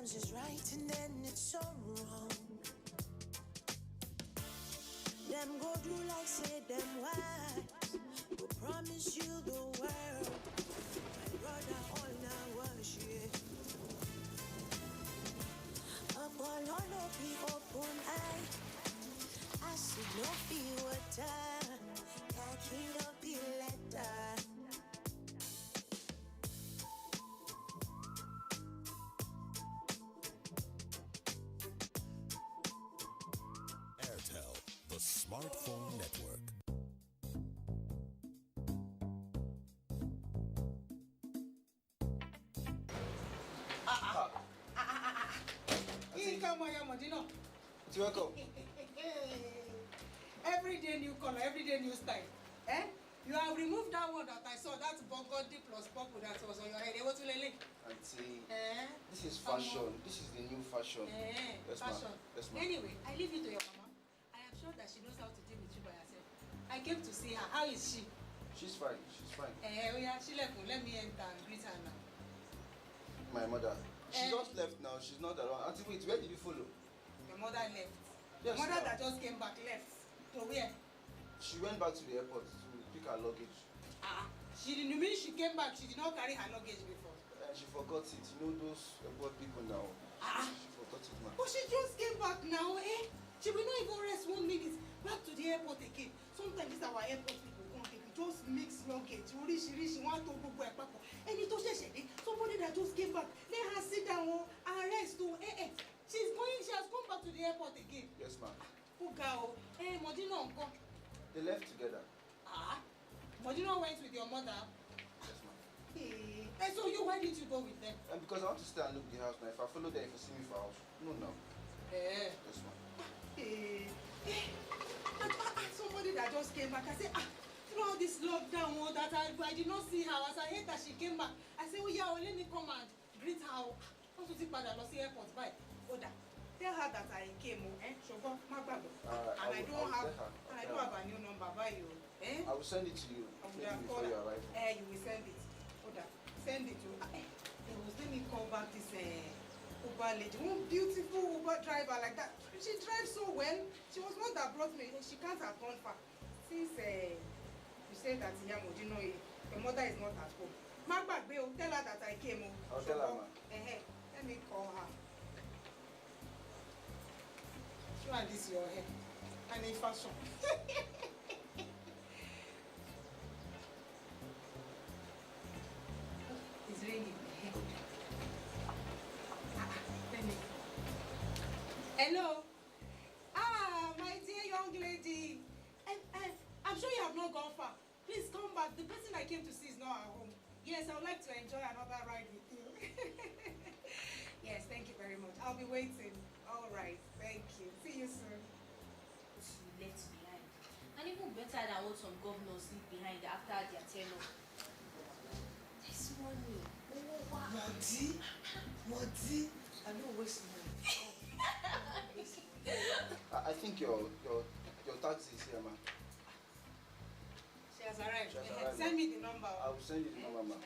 Sometimes it's right and then it's so wrong. Them go do like say them wise, go promise you the world. My brother all now worship. Upon all of the open eye, I see no feel water, khaki no be letter. Airtel, the smartphone network. Welcome. Every day new color, every day new style. You have removed that one that I saw, that burgundy plus purple that was on your head. Auntie, this is fashion. This is the new fashion. Yes, fashion. Yes, ma'am. Anyway, I leave you to your mama. I am sure that she knows how to deal with you by herself. I came to see her. How is she? She's fine. She's fine. She left. Let me enter and greet her now. My mother. She just left now. She's not around. Auntie, wait. Where did you follow? Your mother left. Yes, your mother that just came back left. To where? She went back to the airport to pick her luggage. You mean she came back? She did not carry her luggage before. She forgot it. You know those airport people now. She forgot it, man. But she just came back now, She will not even rest 1 minute. Back to the airport again. Sometimes it's our airport people come here. We just mix luggage. She want to go back. And it was somebody that just came back. Let her sit down and rest. She has come back to the airport again. Yes, ma'am. Modino uncle. They left together. Modino went with your mother. Yes, ma'am. And so why didn't you go with them? Because I want to stay and look the house now. If I follow them, if you see me for house. No. Yes, ma'am. Somebody that just came back. I said, throughout this lockdown, that I did not see her. As I heard that she came back, I said, let me come and greet her. I want to take back the airport. Bye. Oda. Tell her that I came, and I don't have a new number by you. I will send it to you. Before you arrive. You will send it. Oda, send it to her. Let me call back this Uber lady, one beautiful Uber driver like that. She drives so well. She was one that brought me. She can't have gone far. Since you said that your mother is not at home. Tell her that I came. I'll tell her, ma'am. Let me call her. Show her this your hair. And in fashion. It's raining. Hello. My dear young lady. I'm sure you have not gone far. Please come back. The person I came to see is not at home. Yes, I would like to enjoy another ride with you. Yes, thank you very much. I'll be waiting. All right, thank you. See you soon. She left behind. And even better than what some governors leave behind after their tenure. This money. Modi. I don't waste money. I think your taxi is here, man. She has arrived. Arrived. Send me the number. I will send you the number, man.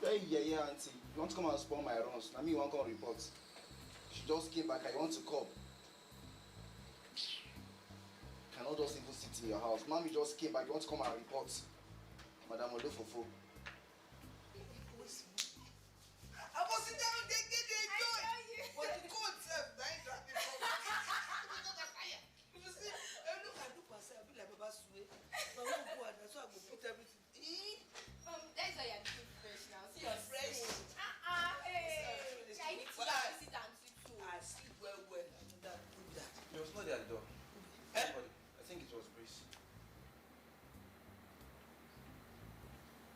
Yeah, auntie. You want to come and spoil my runs? Now me want to come report. She just came back. I want to come. Cannot just even sit in your house. Mommy just came back. You want to come and report? Madam Olofofo. I was in there, they enjoy. But the concept, that you see, look at myself, I be like Baba Sue. But when go and so I go put everything. That's why you're looking fresh now. See your Fresh. Hey. I need to go and sit and sit too. I sleep well. I do that. There was nobody at the door. I think it was Grace.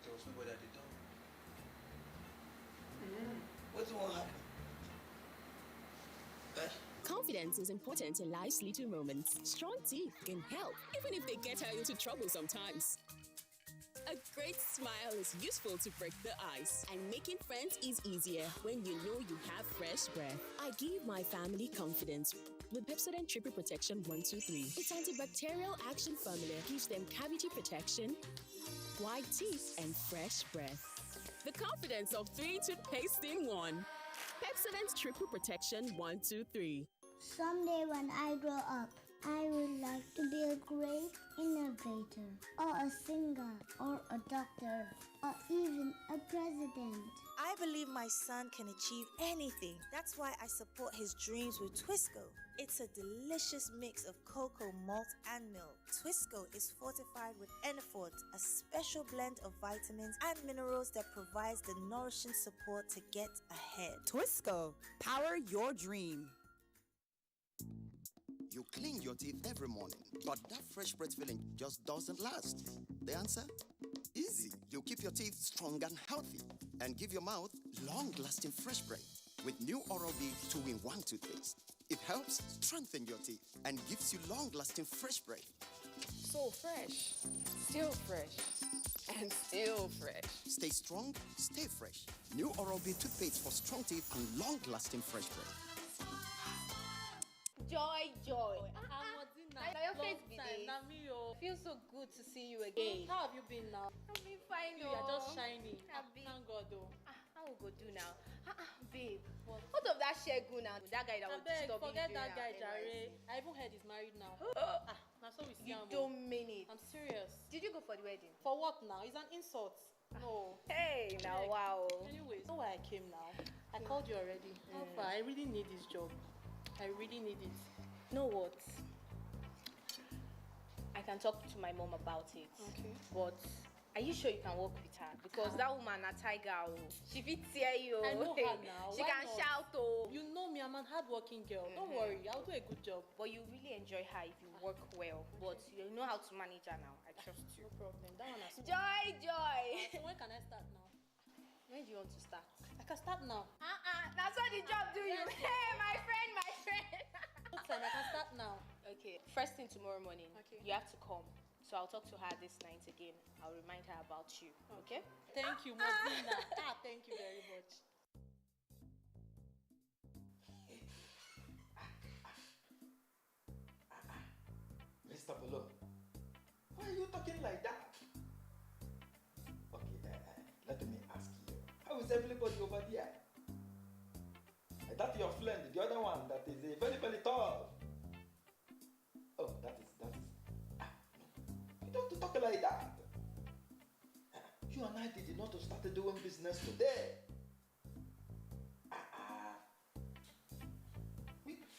There was nobody at the door. What do you want to happen? Confidence is important in life's little moments. Strong teeth can help, even if they get her into trouble sometimes. A great smile is useful to break the ice, and making friends is easier when you know you have fresh breath. I give my family confidence with Pepsodent Triple Protection 123. Its antibacterial action formula gives them cavity protection white teeth and fresh breath. The confidence of 3 toothpaste in 1. Pepsodent Triple Protection 1, 2, 3. Someday when I grow up, I would like to be a great innovator, or a singer, or a doctor, or even a president. I believe my son can achieve anything. That's why I support his dreams with Twisco. It's a delicious mix of cocoa, malt, and milk. Twisco is fortified with Enfort, a special blend of vitamins and minerals that provides the nourishing support to get ahead. Twisco, power your dream. You clean your teeth every morning, but that fresh breath feeling just doesn't last. The answer? Easy. You keep your teeth strong and healthy and give your mouth long-lasting fresh breath with new Oral-B 2-in-1 toothpaste. It helps strengthen your teeth and gives you long-lasting fresh breath. So fresh, still fresh, and still fresh. Stay strong, stay fresh. New Oral-B toothpaste for strong teeth and long-lasting fresh breath. Joy. Now your face be there. Feels so good to see you again. How have you been now? I've been fine. You are just shining. Thank God though. How we go do now? Babe. What of that Oshogu now? That guy that was disturbing you. Forget that guy, Jare. I even heard he's married now. Now so we see You him. don't mean it. I'm serious. Did you go for the wedding? For what now? It's an insult. No. Hey, now wow. Anyways, you know why I came now? I called you already. How far? I really need this job. I really need it. You know what? I can talk to my mom about it. Okay. But are you sure you can work with her? Because that woman a tiger. She fit tear you. I know her now. She Why can not? shout. You know me, I'm a hardworking girl. Don't worry, I'll do a good job. But you really enjoy her if you work well. But you know how to manage her now. I trust you. No problem. That one has Joy. So when can I start now? When do you want to start? I can start now. That's what the job do you. Yes. Hey, my friend. I can start now. Okay, first thing tomorrow morning, Okay. you have to come. So I'll talk to her this night again. I'll remind her about you. Okay? Thank you, Modina. Thank you very much. Mr. Bolo, why are you talking like that? Okay, let me ask you. How is everybody over there? That your friend, the other one that is very, very tall. Oh, that is. No. You don't talk like that. You and I did not start doing business today.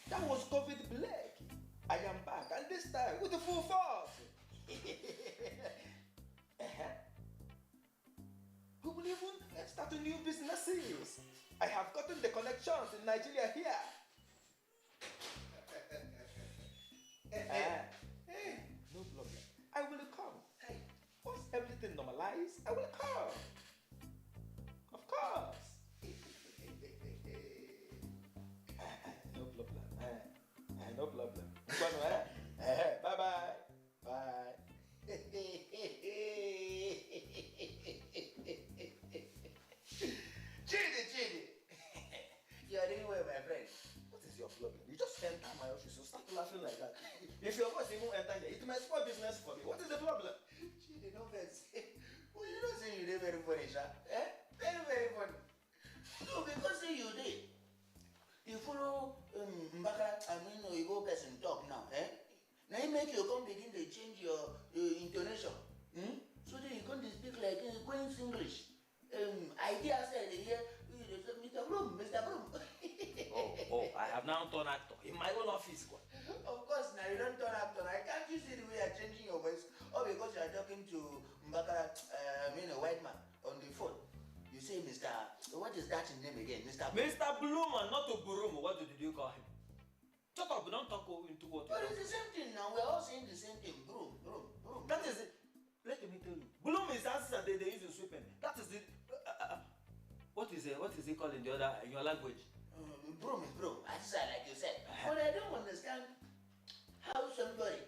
That was COVID black. I am back, and this time with the full force. We will even start new businesses. I have gotten the connections in Nigeria here. No problem. I will come. Once everything normalized, I will come. Of course. No problem. No problem. Bye-bye. Bye. Chidi. You are doing well, my friend. What is your problem? You just enter my office, so stop laughing like that. If your boss even enter here, it might spoil business for me. What is the problem? Chidi, no vex. Well, you don't say you did very funny, sir. Very, very funny. No, because say you did. You follow Mbaka, you go person talk now, Now you make you come begin to change your intonation. So then you come to speak like Queen's English. Idea said here, Mr. Bloom. I have now turned actor in my own office. Of course, now you don't turn actor. I can't you see the way you're changing your voice? Or because you're talking to Mbaka, a white man on the phone. You say, Mr. What is that name again? Mr. Bloom and not to Burumo. What did you call him? Shut up, don't talk into what. But it's the same thing now. We're all saying the same thing. Broom. That is it. Let me tell you. Bloom is the answer they use in sweeping. That is it. What is it called in your language? Broom is broom. Like you said. But I don't understand how somebody,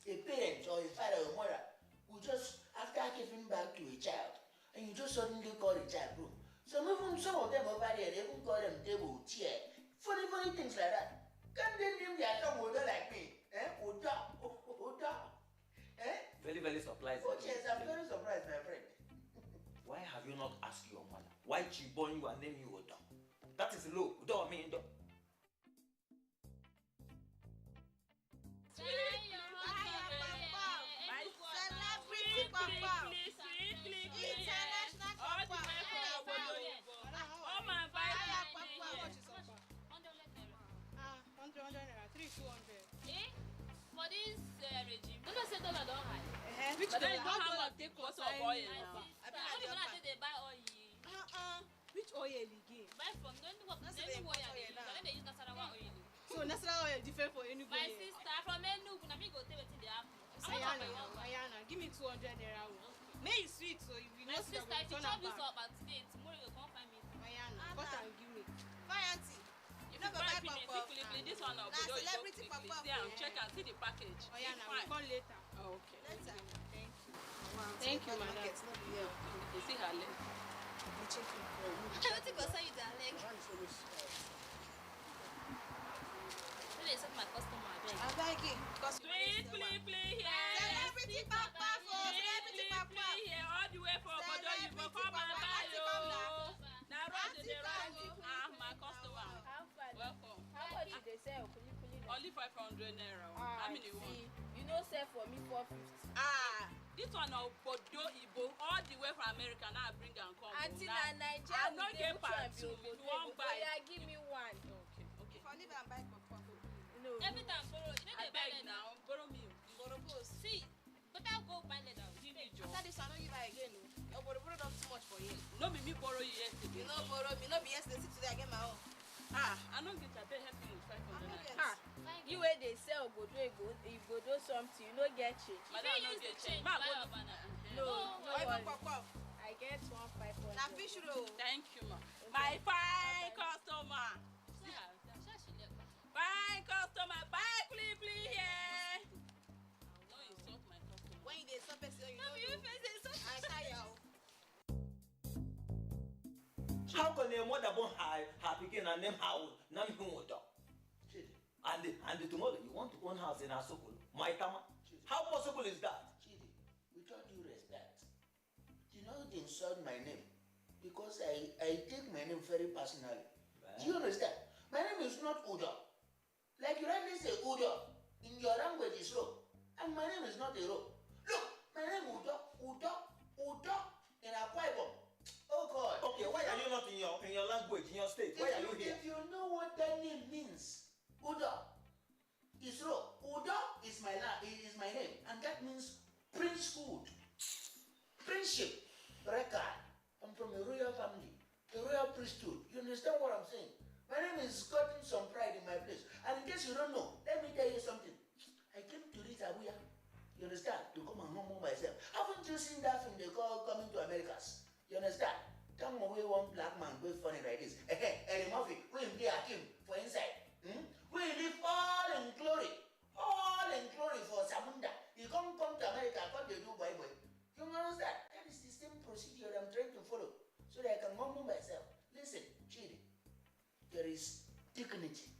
a parent or a father or mother, will just, after giving back to a child, and you just suddenly call the child broom. Some of them over there, they even call them table, chair. Funny things like that. Can't they name their son Oda like me? Oda. Very, very surprised. Oh, yes, I'm very surprised, my friend. not ask your mother why she born you and name you Odo. That is low. Udo mean do. For this regime, don't say dollar don't high. Which but then dollar? you don't have a take What for of oil now. now? How you gonna say they buy oil? Which oil again? Buy from don't know That's any the oil import they use. oil now. Then they use Nasarawa oil. So natural oil different for any My sister from Enugu, na me go tell wetin dey happen. Ayana, give me 200 naira. May it sweet so if you My know sister, if you chop this up and today, tomorrow you come find me. Ayana, cut and give me. My auntie. You know, buy finish, this one up. Nah, celebrity papa. See and check and see the package. Ayana, we'll call later. Oh, okay. Later. Thank you. Thank you, madam. You see her leg. I don't think I'll send you that leg. They accept my customer. I'm like it. Sweet play here. Celebrity papa for celebrity papa. Here all the way from Obodo, you go come and buy yo. Now run to the right. My customer. Welcome. How much did they sell kuli now? Only 500 naira. How many you want? You know, sell for me 450. This one of Obodo Ibo all the way from America now bring and come. Auntie na Nigeria. I'm not getting part two. If you want buy. Yeah, give me one. Okay. If I leave and buy papa. No. Every time borrow. You know they buy leather now. Borrow me. Borrow post. See, but I'll go buy leather. After this, I know you buy again. Your borrow not too much for you. No be me borrow you yesterday. You know borrow me. No be yesterday. See today I get my own. I don't get a pay help me with 500 naira. You where they sell go do something, you no get change. Madam, no get change. Ma go do no worry. Pop. I get 1,500. Na fish roll. Thank you, ma. My fine customer. See her. Fine customer. Buy please here. No insult my customer. When you dey insult person, you know. You face insult. I tell you. How can your mother born her pikin and name her name him Odo? And tomorrow you want to own house in Oshogu, my tama? How possible is that? Chidi, with all due respect, you know they insult my name because I take my name very personally. Do you understand? My name is not Udo. Like you rightly say Udo, in your language is Ro, and my name is not a Ro. Look, my name Udo in Akwa Ibom. Oh God. Okay, why are you not in your language, in your state? Why are you here? If you know what that name means, Udo is Ro. Udo is my name, and that means princehood, princeship, record. I'm from a royal family, a royal priesthood. You understand what I'm saying? My name is gotten some pride in my place. And in case you don't know, let me tell you something. I came to this Abuja, you understand, to come and humble myself. Haven't you seen that film they call Coming to Americas? You understand? Tell me where one black man go funny like this. Eddie Murphy, we play Hakim for inside. We live all in glory for Samunda. You come to America, what they do, boy. You understand? That is the same procedure I'm trying to follow so that I can humble myself. Listen, Chidi, there is dignity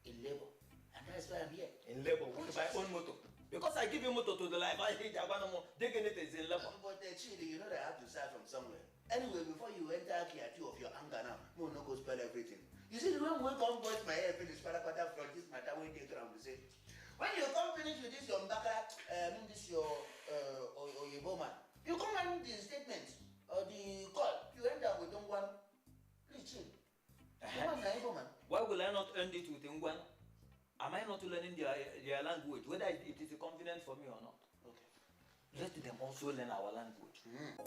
in labor, and that's why I'm here. In labor, with my own motto. Because I give you motto to the life, I hate Jaguanomo, dignity is in labor. But Chidi, you know that I have to start from somewhere. Anyway, before you enter Kiatu of your anger now, no go spell everything. You see, when we come brush my hair finish, from this matter, we take around to say. When you come finish with this your Mbaka, this your Oyibo man, you come and the statement or the call, you end up with one. Please chill. Why will I not end it with Ngwan? Am I not learning their language, whether it is convenient for me or not? Okay. Let them also learn our language.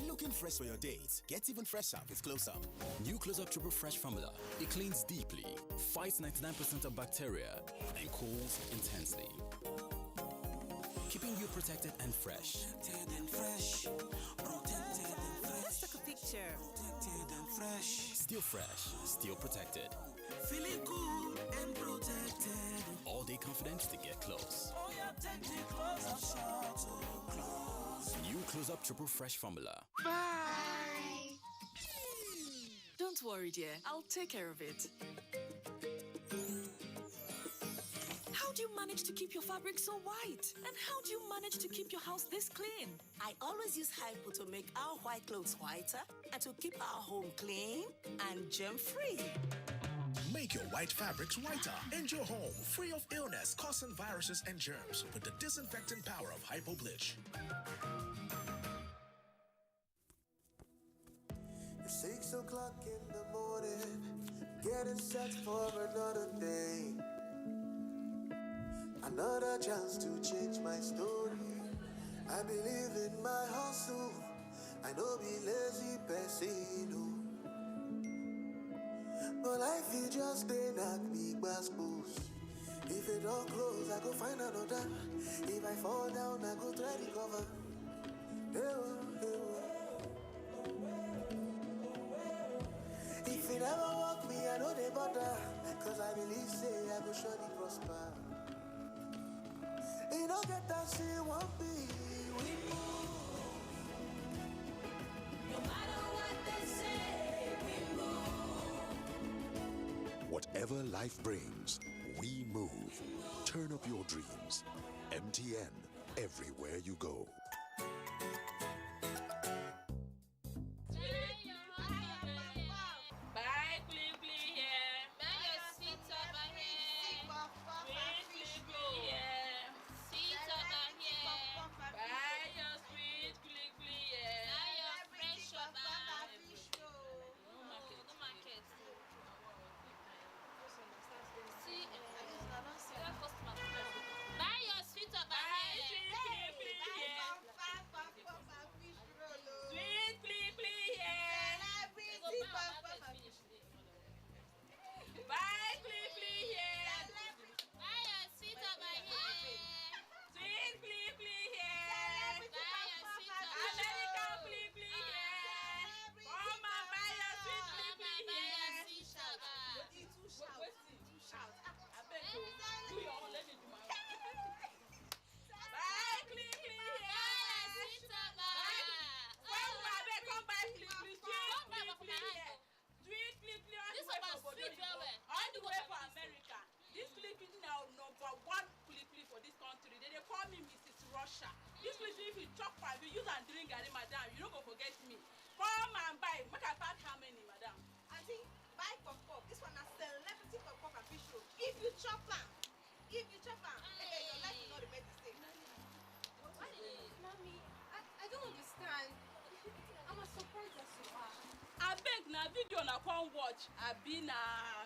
Looking fresh for your date? Get even fresher with Close Up. New Close Up Triple Fresh formula. It cleans deeply, fights 99% of bacteria, and cools intensely, keeping you protected and fresh. Protected and fresh. Protected and fresh. Let's take a picture. Protected and fresh. Still fresh, still protected. Feeling cool and protected. All day confidence to get close. Oh, yeah, take it close up, short to close. New Close Up Triple Fresh formula. Bye. Don't worry, dear. I'll take care of it. How do you manage to keep your fabric so white? And how do you manage to keep your house this clean? I always use Hypo to make our white clothes whiter and to keep our home clean and germ-free. Make your white fabrics whiter and your home free of illness causing viruses and germs with the disinfecting power of Hypo Bleach. It's 6 o'clock in the morning, getting set for another day. Another chance to change my story. I believe in my hustle. I know be lazy person, but life is just a knock me boost. If it don't close, I go find another. If I fall down, I go try to recover. If it ever walk me, I know they bother. Cause I believe say I go surely prosper. You don't get that shit won't be. We move. No matter what they say, we move. Whatever life brings, we move. Turn up your dreams. MTN, everywhere you go.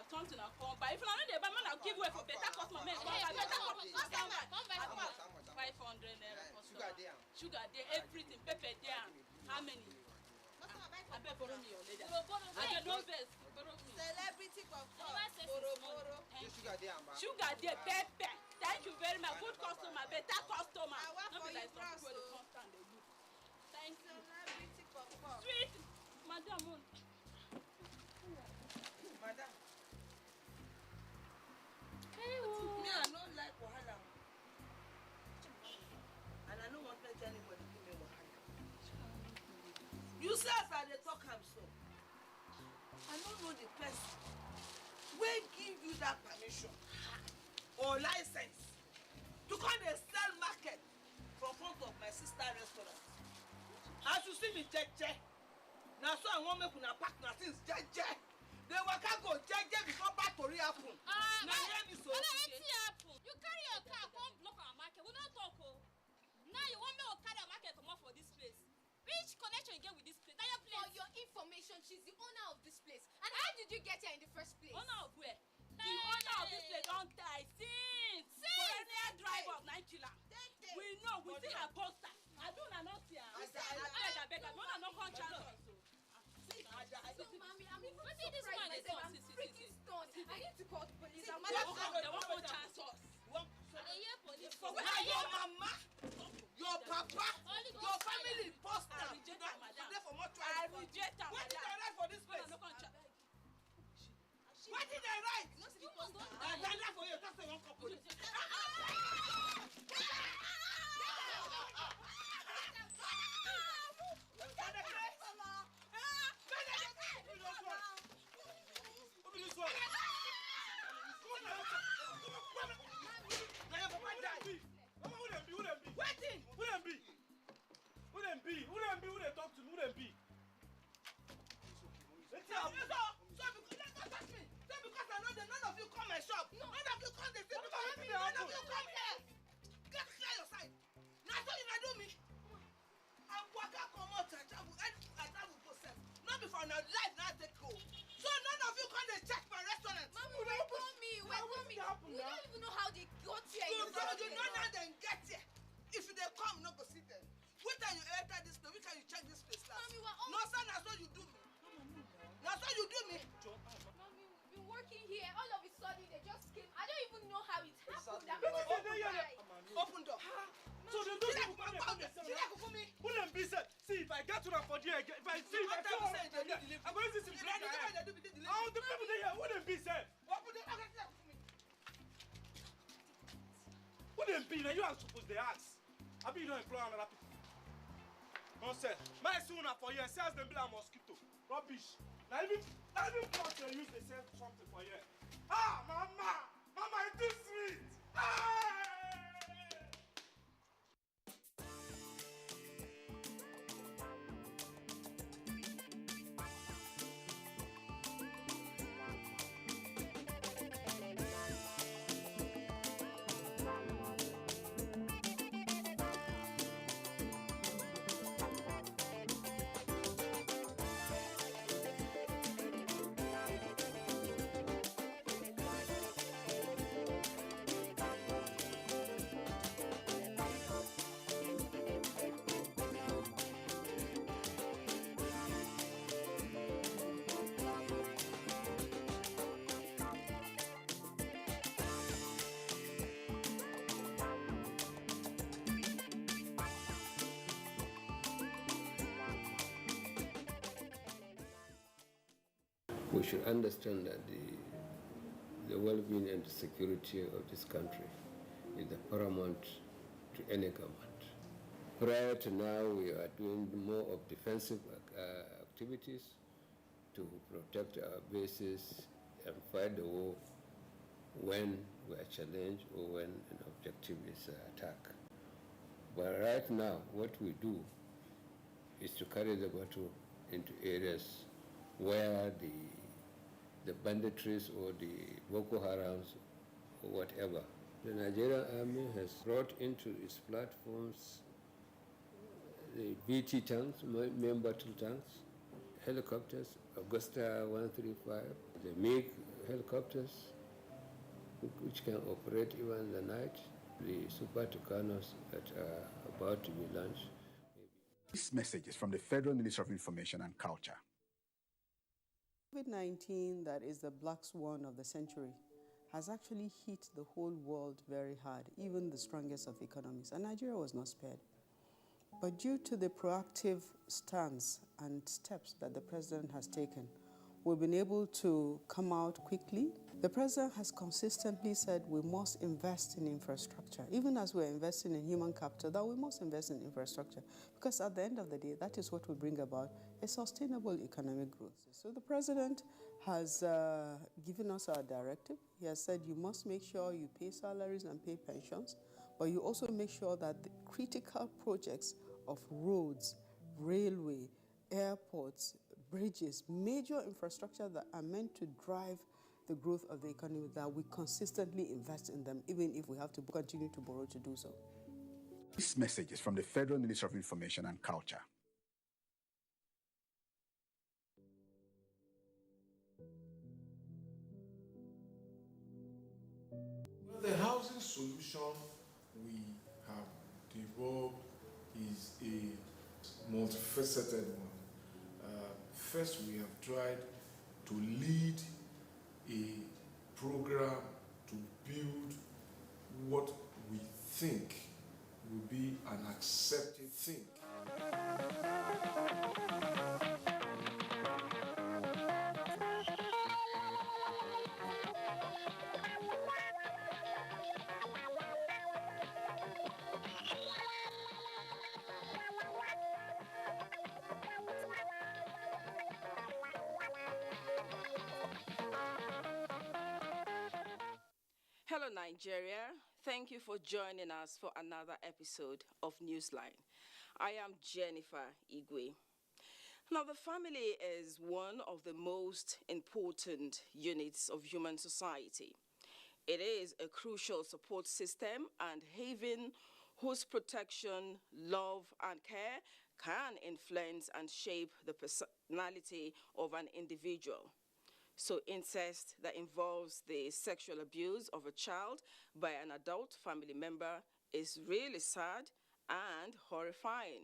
Something I come buy. If you don't dey buy, man, I'll give way for better customer. Man, come buy better customer. 500 naira customer. Sugar there, everything, pepper there. How many? I bet borrow me your lady. I get no best. Borrow me. Celebrity Boro. Sugar there, pepper. Thank you very much. Good customer, better customer. Not be like some people they come stand they look. Thank you. Celebrity Sweet, madam. Madam. Hey, me, I don't like wahala. And I don't want to let anybody give me wahala. You say as I talk am so. I don't know the person. Where give you that permission or license to come and sell market from front of my sister restaurant? As you see me, jeje. Now so I want me to pack my things, jeje. They waka go jeje before bad tori happen. Now hear me so. Happen. You carry your car, come block our market. We don't talk. Now you want me to carry our market come off for this place? Which connection you get with this place? Now your place. For your information, she's the owner of this place. And how did you get here in the first place? Owner of where? The owner of this place don't die since. Perennial driver of Nigeria. We know. We see her poster. I don't know here. I beg. I don't know contract. So, mommy, I'm even this one is freaking stunned. I need to call the police. They won't go chance us. Your mama, your papa, your family poster. I reject her, madam. What did I write for this place? What did I write? I stand for you. That's the one couple. of you come my shop. None of you come the same. None of you come here. Get clear your side. Now so you not do me. I walk out, come out, I travel process. Not before now, life not take go. So none of you come to check my restaurant. Mommy, wait for me. We don't even know how they got here. You don't know how they get here. If they come, not go see them. Which time you enter this place? Which time you check this place last? Mommy, we're all... No, sir, that's what you do me. That's what you do me. Mommy, we've been working here. All of a sudden, they just came. I don't even know how it happened. Open door. So they don't who them be said? See, if I get to that for there, if I see, I'm going to see some black guy. How the people there, who them be said? Who them be? Now you are supposed to ask. I be you don't employ another people. Nonsense. My sooner for you, sells them be a mosquito. Rubbish. Now even pot they use they sell something for you. Ah, mama, it's too sweet. Ah! We should understand that the well-being and the security of this country is the paramount to any government. Prior to now, we are doing more of defensive activities to protect our bases and fight the war when we are challenged or when an objective is attacked. But right now, what we do is to carry the battle into areas where the banditries or the Boko Harams or whatever. The Nigerian Army has brought into its platforms the BT tanks, main battle tanks, helicopters, Augusta 135, the MiG helicopters, which can operate even in the night, the Super Tucanos that are about to be launched. This message is from the Federal Ministry of Information and Culture. COVID-19, that is the black swan of the century, has actually hit the whole world very hard, even the strongest of economies, and Nigeria was not spared. But due to the proactive stance and steps that the president has taken, we've been able to come out quickly. The president has consistently said we must invest in infrastructure. Even as we're investing in human capital, that we must invest in infrastructure, because at the end of the day, that is what will bring about a sustainable economic growth. So the president has given us our directive. He has said you must make sure you pay salaries and pay pensions, but you also make sure that the critical projects of roads, railway, airports, bridges, major infrastructure that are meant to drive the growth of the economy, that we consistently invest in them, even if we have to continue to borrow to do so. This message is from the Federal Ministry of Information and Culture. Well, the housing solution we have developed is a multifaceted one. First, we have tried to lead a program to build what we think will be an accepted thing. Hello, Nigeria. Thank you for joining us for another episode of Newsline. I am Jennifer Igwe. Now, the family is one of the most important units of human society. It is a crucial support system and haven whose protection, love, and care can influence and shape the personality of an individual. So incest that involves the sexual abuse of a child by an adult family member is really sad and horrifying.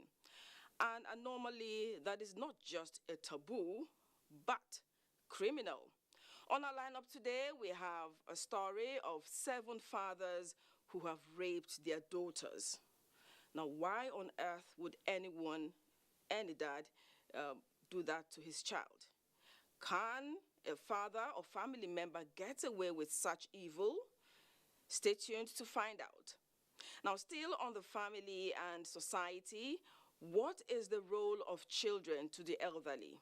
An anomaly that is not just a taboo, but criminal. On our lineup today, we have a story of 7 fathers who have raped their daughters. Now, why on earth would anyone, any dad, do that to his child? Can a father or family member get away with such evil? Stay tuned to find out. Now, still on the family and society, what is the role of children to the elderly?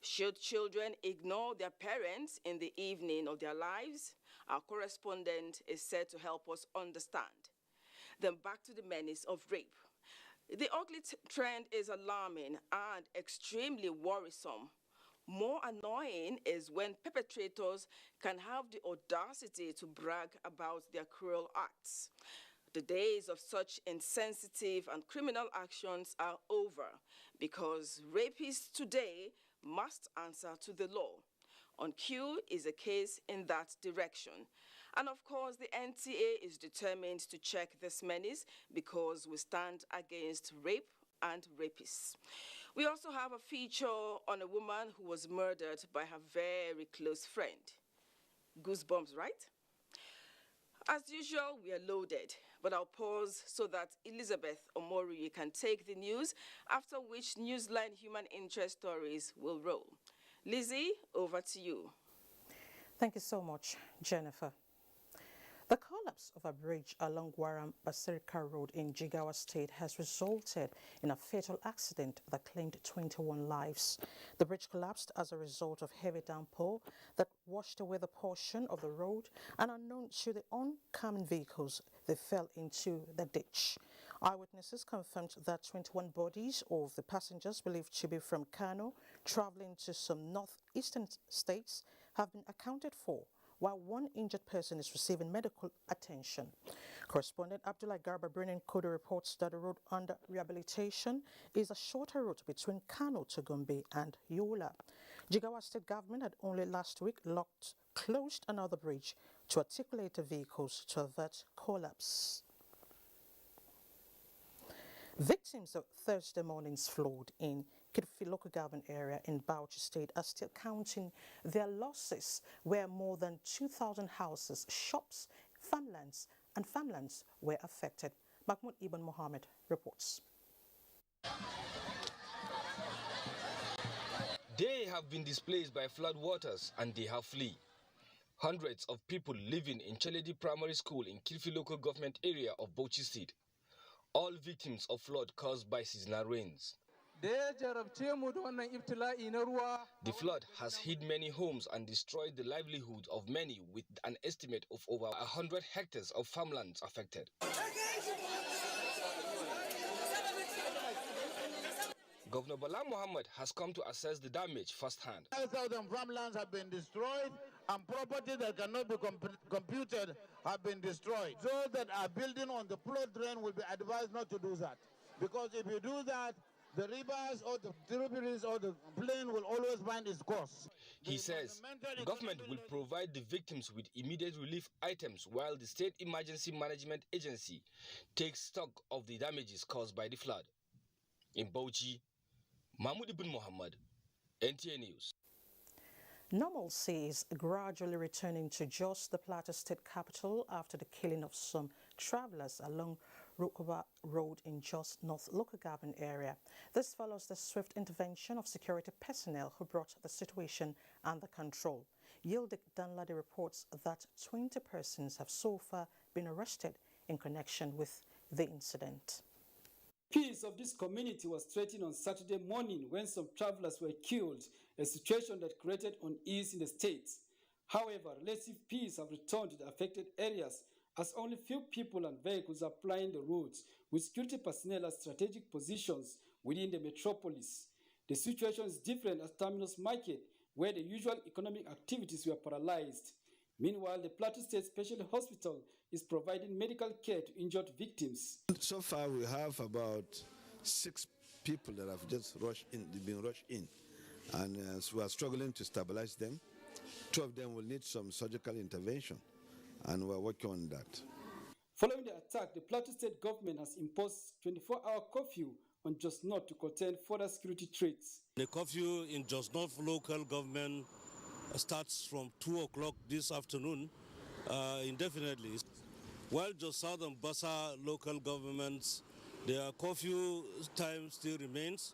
Should children ignore their parents in the evening of their lives? Our correspondent is set to help us understand. Then back to the menace of rape. The ugly trend is alarming and extremely worrisome. More annoying is when perpetrators can have the audacity to brag about their cruel acts. The days of such insensitive and criminal actions are over because rapists today must answer to the law. On cue is a case in that direction. And of course, the NTA is determined to check this menace because we stand against rape and rapists. We also have a feature on a woman who was murdered by her very close friend. Goosebumps, right? As usual, we are loaded, but I'll pause so that Elizabeth Omori can take the news, after which Newsline Human Interest Stories will roll. Lizzie, over to you. Thank you so much, Jennifer. The collapse of a bridge along Waram-Basirka Road in Jigawa State has resulted in a fatal accident that claimed 21 lives. The bridge collapsed as a result of heavy downpour that washed away the portion of the road, and unknown to the oncoming vehicles, they fell into the ditch. Eyewitnesses confirmed that 21 bodies of the passengers believed to be from Kano, traveling to some northeastern states, have been accounted for, while 1 injured person is receiving medical attention. Correspondent Abdullah Garba Brennan Kodo reports that the road under rehabilitation is a shorter route between Kano to Gombe and Yola. Jigawa State government had only last week closed another bridge to articulate the vehicles to avert collapse. Victims of Thursday morning's flood in Kirfi local government area in Bauchi State are still counting their losses, where more than 2,000 houses, shops, farmlands were affected. Mahmoud Ibn Mohammed reports. They have been displaced by flood waters and they have fled. Hundreds of people living in Chaledi Primary School in Kirfi local government area of Bauchi State, all victims of flood caused by seasonal rains. The flood has hit many homes and destroyed the livelihood of many, with an estimate of over 100 hectares of farmlands affected. Governor Bala Muhammad has come to assess the damage firsthand. 5,000 farmlands have been destroyed and property that cannot be computed have been destroyed. Those that are building on the flood drain will be advised not to do that. Because if you do that, the rivers or the tributaries or the plain will always find its course. He says the government will provide the victims with immediate relief items while the State Emergency Management Agency takes stock of the damages caused by the flood. In Bauchi, Mahmoud Ibn Mohammed, NTA News. Normalcy is gradually returning to Jos, the Plateau State capital, after the killing of some travelers along Rukoba Road in Jos North local government area. This follows the swift intervention of security personnel who brought the situation under control. Yildiz Danladi reports that 20 persons have so far been arrested in connection with the incident. Peace of this community was threatened on Saturday morning when some travelers were killed, a situation that created unease in the state. However, relative peace have returned to the affected areas as only few people and vehicles are plying the roads, with security personnel at strategic positions within the metropolis. The situation is different at Terminus Market, where the usual economic activities were paralyzed. Meanwhile, the Plateau State Special Hospital is providing medical care to injured victims. So far, we have about 6 people that have just been rushed in, and so we are struggling to stabilize them. 2 of them will need some surgical intervention, and we're working on that. Following the attack, the Plateau State government has imposed 24-hour curfew on Just North to contain further security threats. The curfew in Just North local government starts from 2 o'clock this afternoon indefinitely. While Just South and Bassa local governments, their curfew time still remains,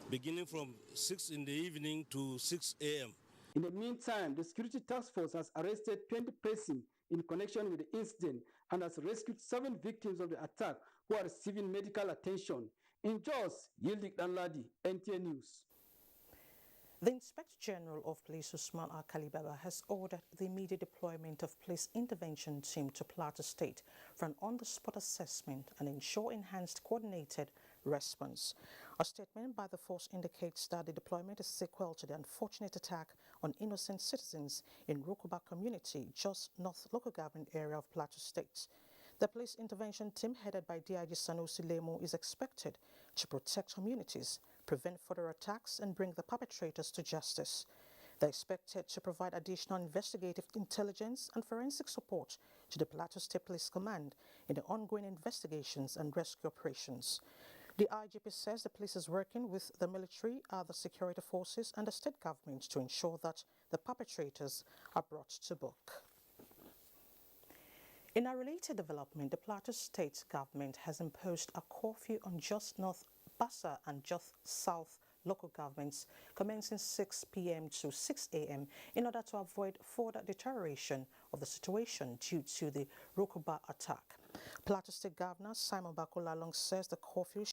beginning from 6 in the evening to 6 a.m. In the meantime, the Security Task Force has arrested 20 persons in connection with the incident and has rescued 7 victims of the attack who are receiving medical attention. In Jos, Yildik Danladi, NTA News. The Inspector General of Police Usman Al-Kalibaba has ordered the immediate deployment of police intervention team to Plateau State for an on-the-spot assessment and ensure enhanced coordinated response. A statement by the force indicates that the deployment is sequel to the unfortunate attack on innocent citizens in Rukuba community, just North Local Government area of Plateau State. The police intervention team headed by DIG Sanusi Lemo is expected to protect communities, prevent further attacks and bring the perpetrators to justice. They're expected to provide additional investigative intelligence and forensic support to the Plateau State Police Command in the ongoing investigations and rescue operations. The IGP says the police is working with the military, other security forces and the state government to ensure that the perpetrators are brought to book. In a related development, the Plateau State government has imposed a curfew on Just North Bassa and Just South local governments commencing 6 p.m. to 6 a.m. in order to avoid further deterioration of the situation due to the Rukuba attack. Plateau State Governor Simon Bakolalong says the curfew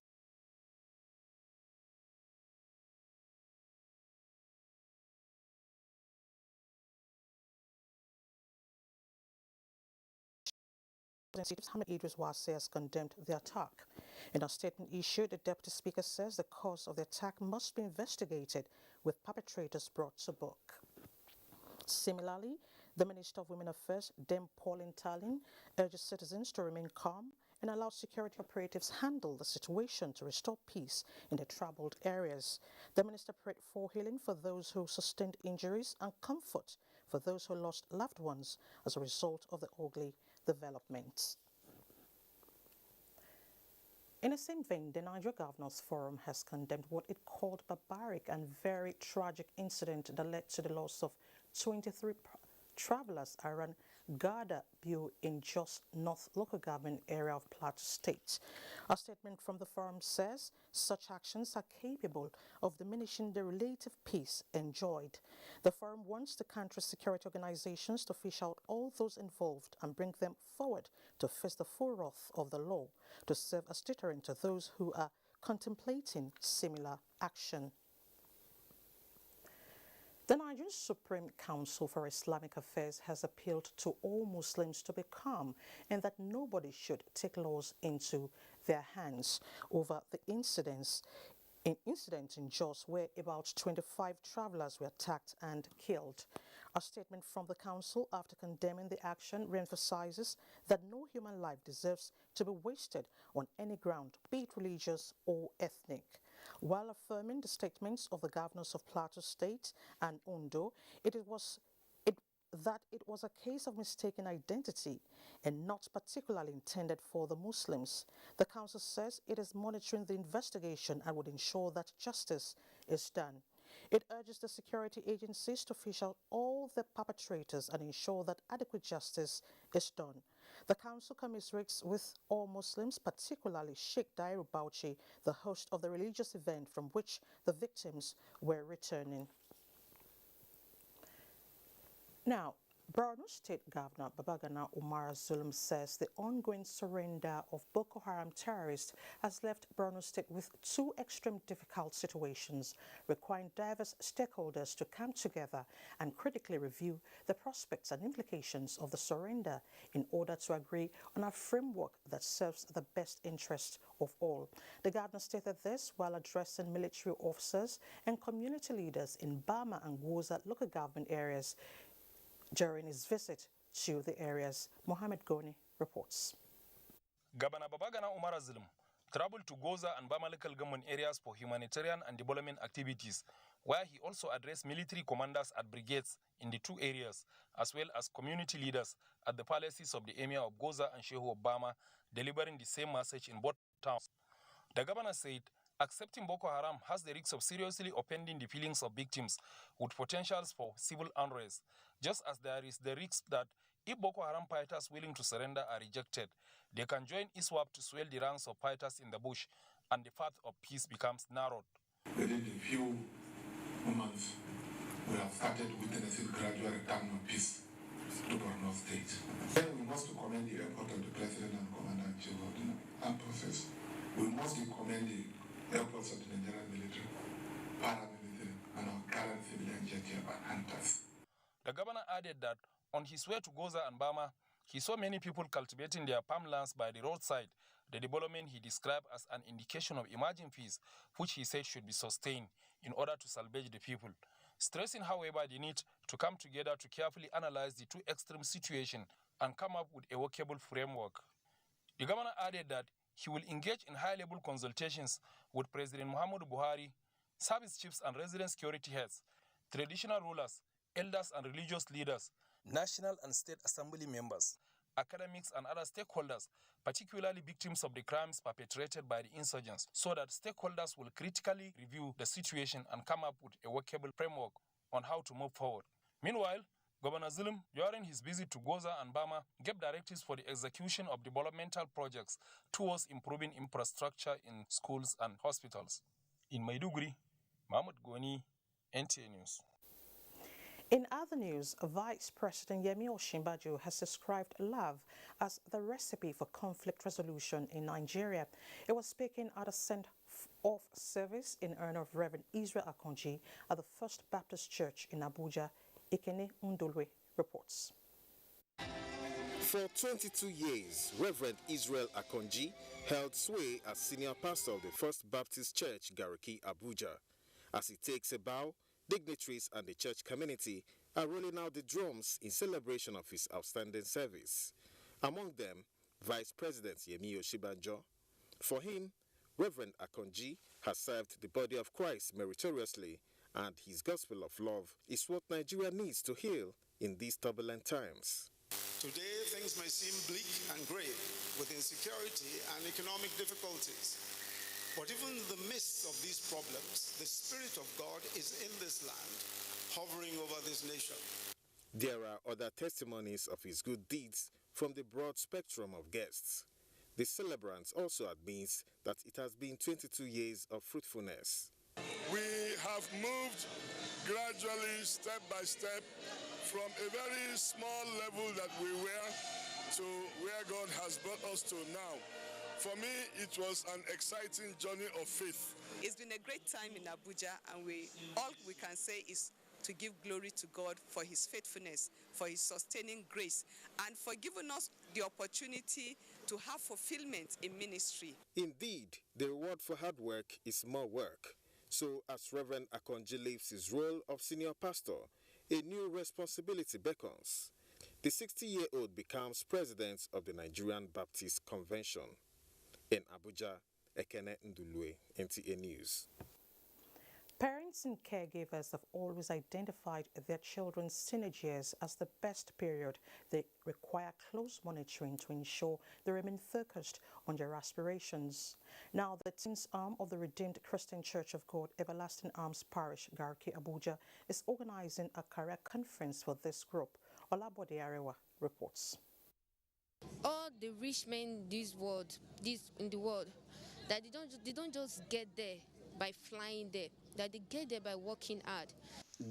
Hamid Idris Wase has condemned the attack. In a statement issued, the Deputy Speaker says the cause of the attack must be investigated with perpetrators brought to book. Similarly, the Minister of Women Affairs, Dame Pauline Tallinn, urges citizens to remain calm and allow security operatives handle the situation to restore peace in the troubled areas. The Minister prayed for healing for those who sustained injuries and comfort for those who lost loved ones as a result of the ugly developments. In the same vein, the Nigeria Governors Forum has condemned what it called barbaric and very tragic incident that led to the loss of 23 travelers around Garda View in Jos North Local Government area of Plateau State. A statement from the forum says such actions are capable of diminishing the relative peace enjoyed. The forum wants the country's security organizations to fish out all those involved and bring them forward to face the full wrath of the law, to serve as deterrent to those who are contemplating similar action. The Nigerian Supreme Council for Islamic Affairs has appealed to all Muslims to be calm and that nobody should take laws into their hands over the incident in Jos where about 25 travelers were attacked and killed. A statement from the council after condemning the action re-emphasizes that no human life deserves to be wasted on any ground, be it religious or ethnic. While affirming the statements of the governors of Plateau State and Ondo, it was a case of mistaken identity and not particularly intended for the Muslims. The council says it is monitoring the investigation and would ensure that justice is done. It urges the security agencies to fish out all the perpetrators and ensure that adequate justice is done. The council commiserates with all Muslims, particularly Sheikh Dairu Bauchi, the host of the religious event from which the victims were returning. Now, Borno State Governor Babagana Umar Zulum says the ongoing surrender of Boko Haram terrorists has left Borno State with two extreme difficult situations, requiring diverse stakeholders to come together and critically review the prospects and implications of the surrender in order to agree on a framework that serves the best interest of all. The governor stated this while addressing military officers and community leaders in Bama and Woza local government areas during his visit to the areas. Mohammed Goni reports. Governor Babagana Umar Zulum traveled to Goza and Bama local government areas for humanitarian and development activities, where he also addressed military commanders at brigades in the two areas, as well as community leaders at the palaces of the Emir of Goza and Shehu of Bama, delivering the same message in both towns. The governor said accepting Boko Haram has the risk of seriously offending the feelings of victims with potentials for civil unrest, just as there is the risk that if Boko Haram fighters willing to surrender are rejected, they can join ISWAP to swell the ranks of fighters in the bush and the path of peace becomes narrowed. Within a few months, we have started witnessing gradual return of peace to Borno State. Then we must commend the effort of the President and Commander-in-Chief of the armed forces. We must commend the efforts of the Nigerian military, paramilitary, and our current civilian JTF and hunters. The governor added that on his way to Goza and Bama, he saw many people cultivating their farmlands by the roadside, the development he described as an indication of emerging peace, which he said should be sustained in order to salvage the people, stressing, however, the need to come together to carefully analyze the two extreme situations and come up with a workable framework. The governor added that he will engage in high-level consultations with President Muhammadu Buhari, service chiefs and resident security heads, traditional rulers, elders and religious leaders, national and state assembly members, academics and other stakeholders, particularly victims of the crimes perpetrated by the insurgents, so that stakeholders will critically review the situation and come up with a workable framework on how to move forward. Meanwhile, Governor Zulum, during his visit to Goza and Bama, gave directives for the execution of developmental projects towards improving infrastructure in schools and hospitals. In Maiduguri, Mahmoud Goni, NTA News. In other news, Vice President Yemi Osinbajo has described love as the recipe for conflict resolution in Nigeria. He was speaking at a send-off service in honor of Reverend Israel Akonji at the First Baptist Church in Abuja. Ikene Undulwe reports. For 22 years, Reverend Israel Akonji held sway as senior pastor of the First Baptist Church, Gariki, Abuja. As he takes a bow, dignitaries and the church community are rolling out the drums in celebration of his outstanding service. Among them, Vice President Yemi Osinbajo. For him, Reverend Akonji has served the body of Christ meritoriously, and his gospel of love is what Nigeria needs to heal in these turbulent times. Today, things may seem bleak and gray with insecurity and economic difficulties. But even in the midst of these problems, the Spirit of God is in this land, hovering over this nation. There are other testimonies of his good deeds from the broad spectrum of guests. The celebrant also admits that it has been 22 years of fruitfulness. We have moved gradually, step by step, from a very small level that we were to where God has brought us to now. For me, it was an exciting journey of faith. It's been a great time in Abuja, and all we can say is to give glory to God for his faithfulness, for his sustaining grace, and for giving us the opportunity to have fulfillment in ministry. Indeed, the reward for hard work is more work. So, as Reverend Akonji leaves his role of senior pastor, a new responsibility beckons. The 60-year-old becomes president of the Nigerian Baptist Convention. In Abuja, Ekene Ndulwe, NTA News. Parents and caregivers have always identified their children's teenage years as the best period. They require close monitoring to ensure they remain focused on their aspirations. Now, the teens arm of the Redeemed Christian Church of God, Everlasting Arms Parish, Garki, Abuja, is organizing a career conference for this group. Olabode Arewa reports. All the rich men in the world, that they don't just get there by flying there, that they get there by working hard.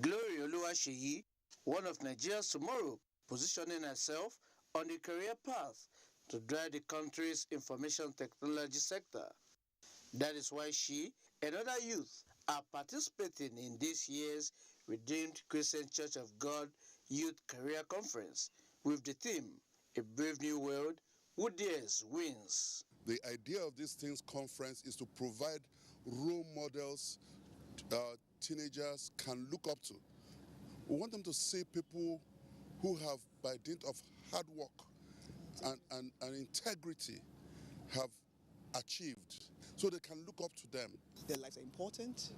Glory Oluwaseyi, one of Nigeria's tomorrow, positioning herself on the career path to drive the country's information technology sector. That is why she and other youth are participating in this year's Redeemed Christian Church of God Youth Career Conference with the theme, A Brave New World, Who Dares Wins. The idea of this Teens Conference is to provide role models teenagers can look up to. We want them to see people who have, by dint of hard work and integrity, have achieved, so they can look up to them. Their lives are important,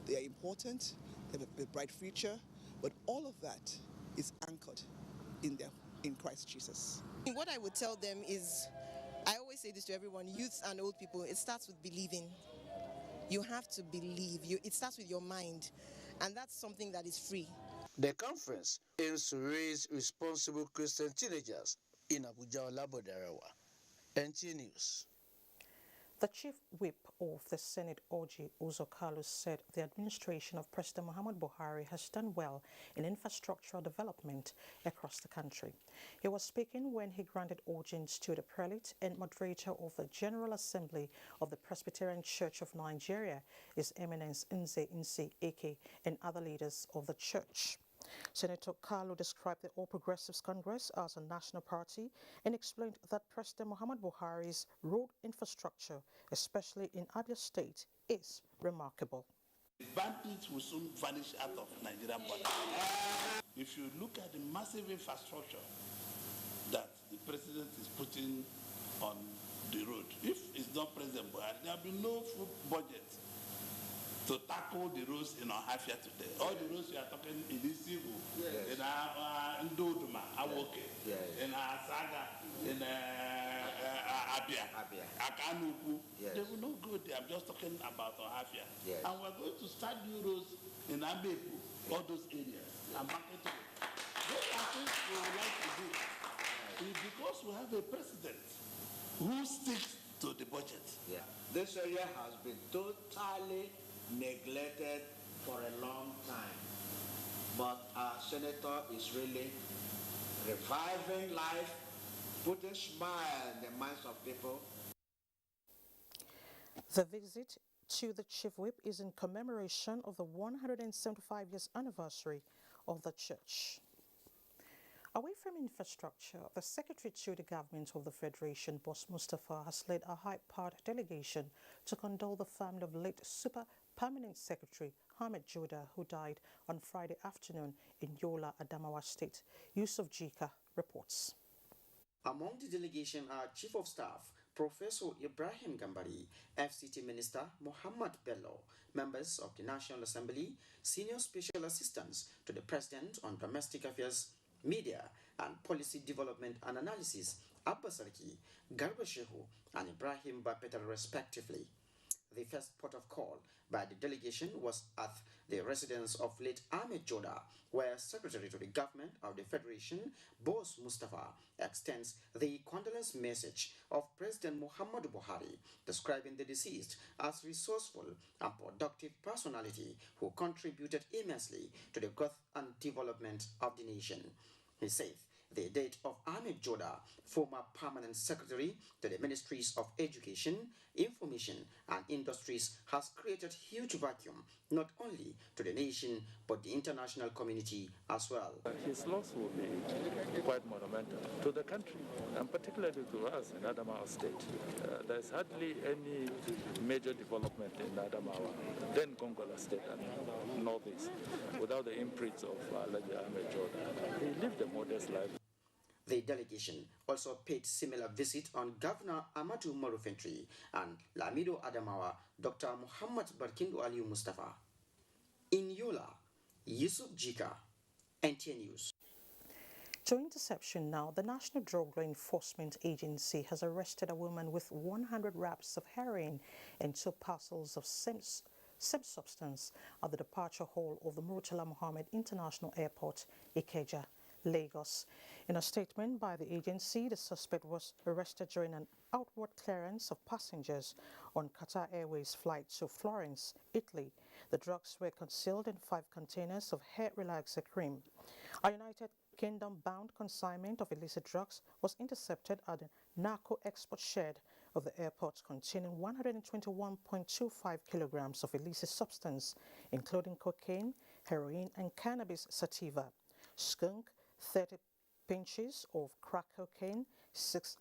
they have a bright future, but all of that is anchored in Christ Jesus. What I would tell them is, I always say this to everyone, youth and old people, it starts with believing. You have to believe. It starts with your mind, and that's something that is free. The conference aims to raise responsible Christian teenagers in Abuja, Olabodarawa. NTA News. The chief whip of the Senate, Orji Uzokalu, said the administration of President Muhammadu Buhari has done well in infrastructural development across the country. He was speaking when he granted audience to the prelate and moderator of the General Assembly of the Presbyterian Church of Nigeria, His Eminence Nze Nsi Eke, and other leaders of the church. Senator Kalu described the All Progressives Congress as a national party and explained that President Muhammadu Buhari's road infrastructure, especially in Abia State, is remarkable. Bandits will soon vanish out of Nigerian borders. If you look at the massive infrastructure that the president is putting on the road, if it's not President Buhari, there will be no full budget to tackle the roads in Ohafia today. All the roads we are talking in this civil, in Ndoduma, Awoke, in Saga, in Abia, Akanuku, they will not go there. I'm just talking about Ohafia. And we're going to start new roads in Abepu, all those areas, and market road. Those are things we would like to do. It's because we have a president who sticks to the budget. This area has been totally neglected for a long time, but our senator is really reviving life, putting smile in the minds of people. The visit to the chief whip is in commemoration of the 175 years anniversary of the church. Away from infrastructure, the Secretary to the Government of the Federation, Boss Mustafa, has led a high-powered delegation to condole the family of late Super Permanent Secretary Ahmed Joda, who died on Friday afternoon in Yola, Adamawa State. Yusuf Jika reports. Among the delegation are Chief of Staff Professor Ibrahim Gambari, FCT Minister Muhammad Bello, members of the National Assembly, senior special assistants to the President on Domestic Affairs, Media and Policy Development and Analysis, Abbas Sarki, Garba Shehu and Ibrahim Bapeta respectively. The first port of call by the delegation was at the residence of late Ahmed Joda, where Secretary to the Government of the Federation, Boss Mustafa, extends the condolence message of President Muhammadu Buhari, describing the deceased as resourceful and productive personality who contributed immensely to the growth and development of the nation. He said the death of Ahmed Joda, former permanent secretary to the Ministries of Education, Information and Industries, has created huge vacuum not only to the nation but the international community as well. His loss will be quite monumental to the country and particularly to us in Adamawa State. There's hardly any major development in Adamawa, then Gongola State and Northeast, without the imprints of Alhaji Ahmed Joda. He lived a modest life. The delegation also paid similar visit on Governor Amadou Marufentri and Lamido Adamawa, Dr. Muhammad Barkindu Aliyu Mustafa. In Yola, Yusuf Jika, NTA News. To interception now, the National Drug Law Enforcement Agency has arrested a woman with 100 wraps of heroin and 2 parcels of same substance at the departure hall of the Murtala Mohammed International Airport, Ikeja, Lagos. In a statement by the agency, the suspect was arrested during an outward clearance of passengers on Qatar Airways flight to Florence, Italy. The drugs were concealed in 5 containers of hair relaxer cream. A United Kingdom-bound consignment of illicit drugs was intercepted at the narco export shed of the airport containing 121.25 kilograms of illicit substance, including cocaine, heroin, and cannabis sativa, skunk, 30 pinches of crack cocaine, 6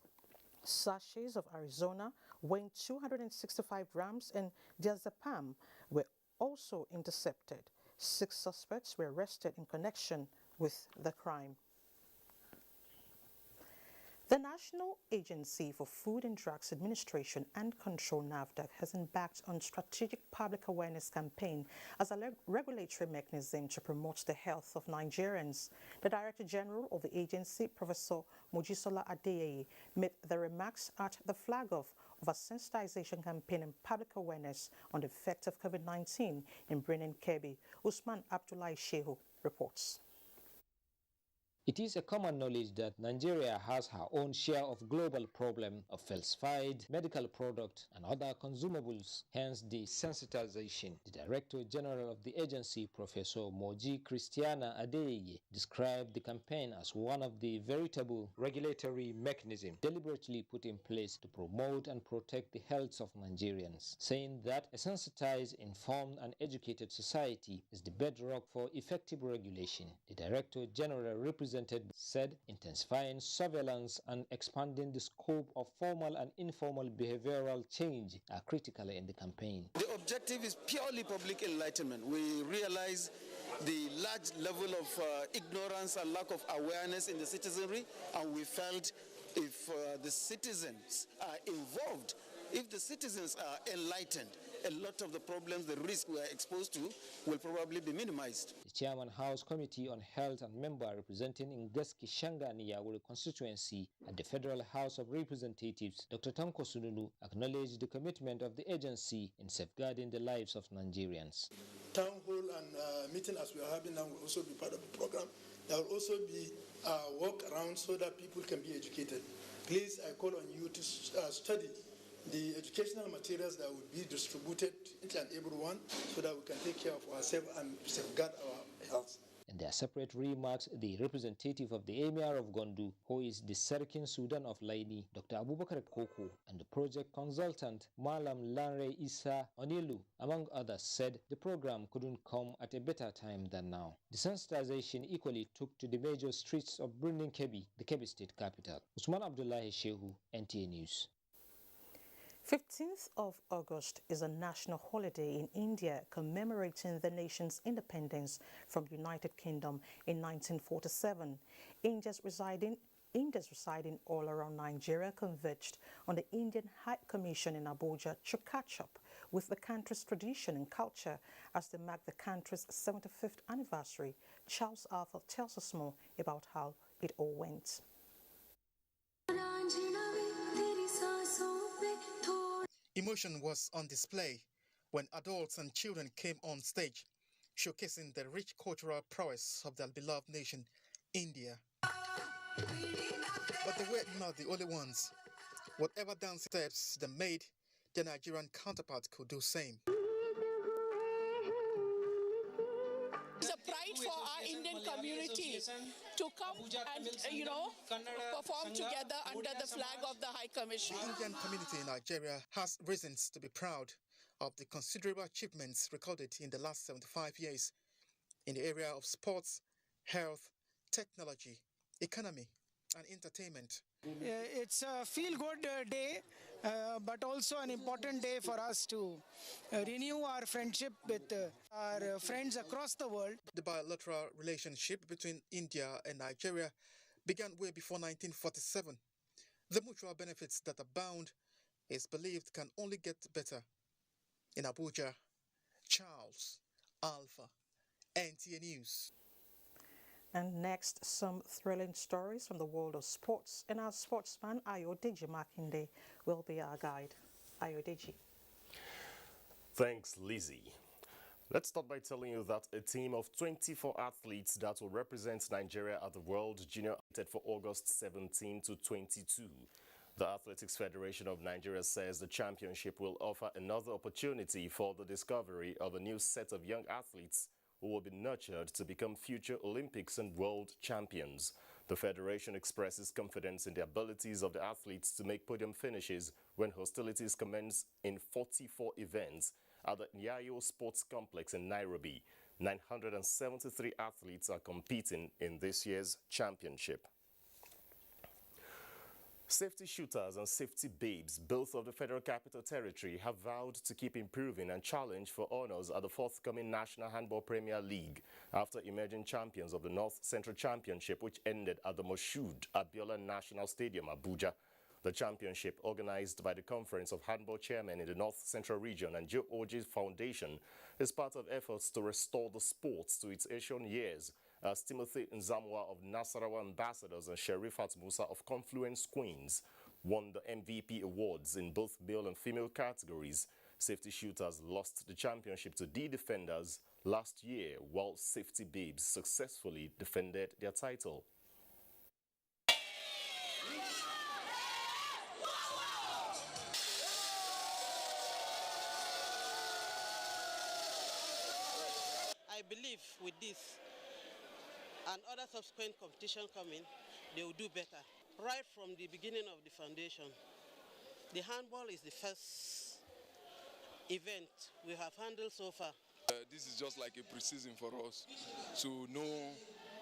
sachets of Arizona weighing 265 grams, and diazepam were also intercepted. 6 suspects were arrested in connection with the crime. The National Agency for Food and Drugs Administration and Control (NAFDAC) has embarked on strategic public awareness campaign as a regulatory mechanism to promote the health of Nigerians. The Director General of the agency, Professor Mojisola Adeyeye, made the remarks at the flag-off of a sensitization campaign and public awareness on the effect of COVID-19 in Benin Kebbi. Usman Abdullahi Shehu reports. It is a common knowledge that Nigeria has her own share of global problem of falsified medical products and other consumables, hence the sensitization. The Director General of the agency, Professor Moji Christiana Adeyeye, described the campaign as one of the veritable regulatory mechanisms deliberately put in place to promote and protect the health of Nigerians, saying that a sensitized, informed and educated society is the bedrock for effective regulation. The Director General said intensifying surveillance and expanding the scope of formal and informal behavioral change are critical in the campaign. The objective is purely public enlightenment. We realize the large level of ignorance and lack of awareness in the citizenry, and we felt if the citizens are involved, if the citizens are enlightened, a lot of the problems, the risk we are exposed to will probably be minimized. The Chairman House Committee on Health and member representing Ngeski Shanga Niyawuri constituency at the Federal House of Representatives, Dr. Tanko Sununu, acknowledged the commitment of the agency in safeguarding the lives of Nigerians. Town hall and meeting as we are having now will also be part of the program. There will also be walk around so that people can be educated. Please, I call on you to study the educational materials that will be distributed to each and every one so that we can take care of ourselves and safeguard our health. In their separate remarks, the representative of the Emir of Gondu, who is the Serkin Sudan of Laini, Dr. Abubakar Koko, and the project consultant, Malam Lanre Isa Onilu, among others, said the program couldn't come at a better time than now. The sensitization equally took to the major streets of Benin Kebbi, the Kebbi state capital. Usman Abdullahi Shehu, NTA News. 15th of August is a national holiday in India commemorating the nation's independence from the United Kingdom in 1947. Indians residing all around Nigeria converged on the Indian High Commission in Abuja to catch up with the country's tradition and culture as they mark the country's 75th anniversary. Charles Arthur tells us more about how it all went. Emotion was on display when adults and children came on stage, showcasing the rich cultural prowess of their beloved nation, India. But they were not the only ones. Whatever dance steps they made, their Nigerian counterparts could do same. It's a pride for our Indian community to come and, perform together under the flag of the High Commission. The Indian community in Nigeria has reasons to be proud of the considerable achievements recorded in the last 75 years in the area of sports, health, technology, economy, and entertainment. It's a feel-good day, but also an important day for us to renew our friendship with our friends across the world. The bilateral relationship between India and Nigeria began way before 1947. The mutual benefits that abound is believed can only get better. In Abuja, Charles Alpha, NTA News. And next, some thrilling stories from the world of sports. And our sportsman, Ayodeji Makinde, will be our guide. Ayodeji. Thanks, Lizzie. Let's start by telling you that a team of 24 athletes that will represent Nigeria at the World Junior for August 17 to 22. The Athletics Federation of Nigeria says the championship will offer another opportunity for the discovery of a new set of young athletes who will be nurtured to become future Olympics and world champions. The federation expresses confidence in the abilities of the athletes to make podium finishes when hostilities commence in 44 events at the Nyayo Sports Complex in Nairobi. 973 athletes are competing in this year's championship. Safety shooters and safety babes, both of the Federal Capital Territory, have vowed to keep improving and challenge for honors at the forthcoming National Handball Premier League after emerging champions of the North Central Championship, which ended at the Moshood Abiola National Stadium, Abuja. The championship, organized by the Conference of Handball Chairmen in the North Central Region and Joe Oji's Foundation, is part of efforts to restore the sports to its Asian years, as Timothy Nzamwa of Nasarawa Ambassadors and Sherifat Musa of Confluence Queens won the MVP awards in both male and female categories. Safety shooters lost the championship to D Defenders last year, while safety babes successfully defended their title. I believe with this and other subsequent competition coming, they will do better. Right from the beginning of the foundation, the handball is the first event we have handled so far. This is just like a pre-season for us to know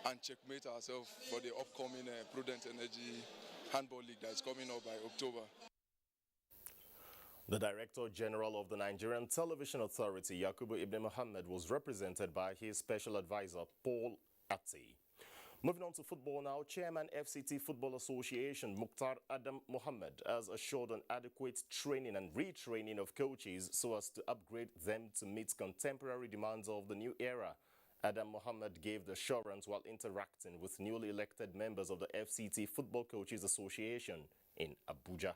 and checkmate ourselves for the upcoming Prudent Energy Handball League that's coming up by October. The Director General of the Nigerian Television Authority, Yakubu Ibn Muhammad, was represented by his special advisor, Paul Atti. Moving on to football now, Chairman FCT Football Association Mukhtar Adam Mohammed has assured an adequate training and retraining of coaches so as to upgrade them to meet contemporary demands of the new era. Adam Mohammed gave the assurance while interacting with newly elected members of the FCT Football Coaches Association in Abuja.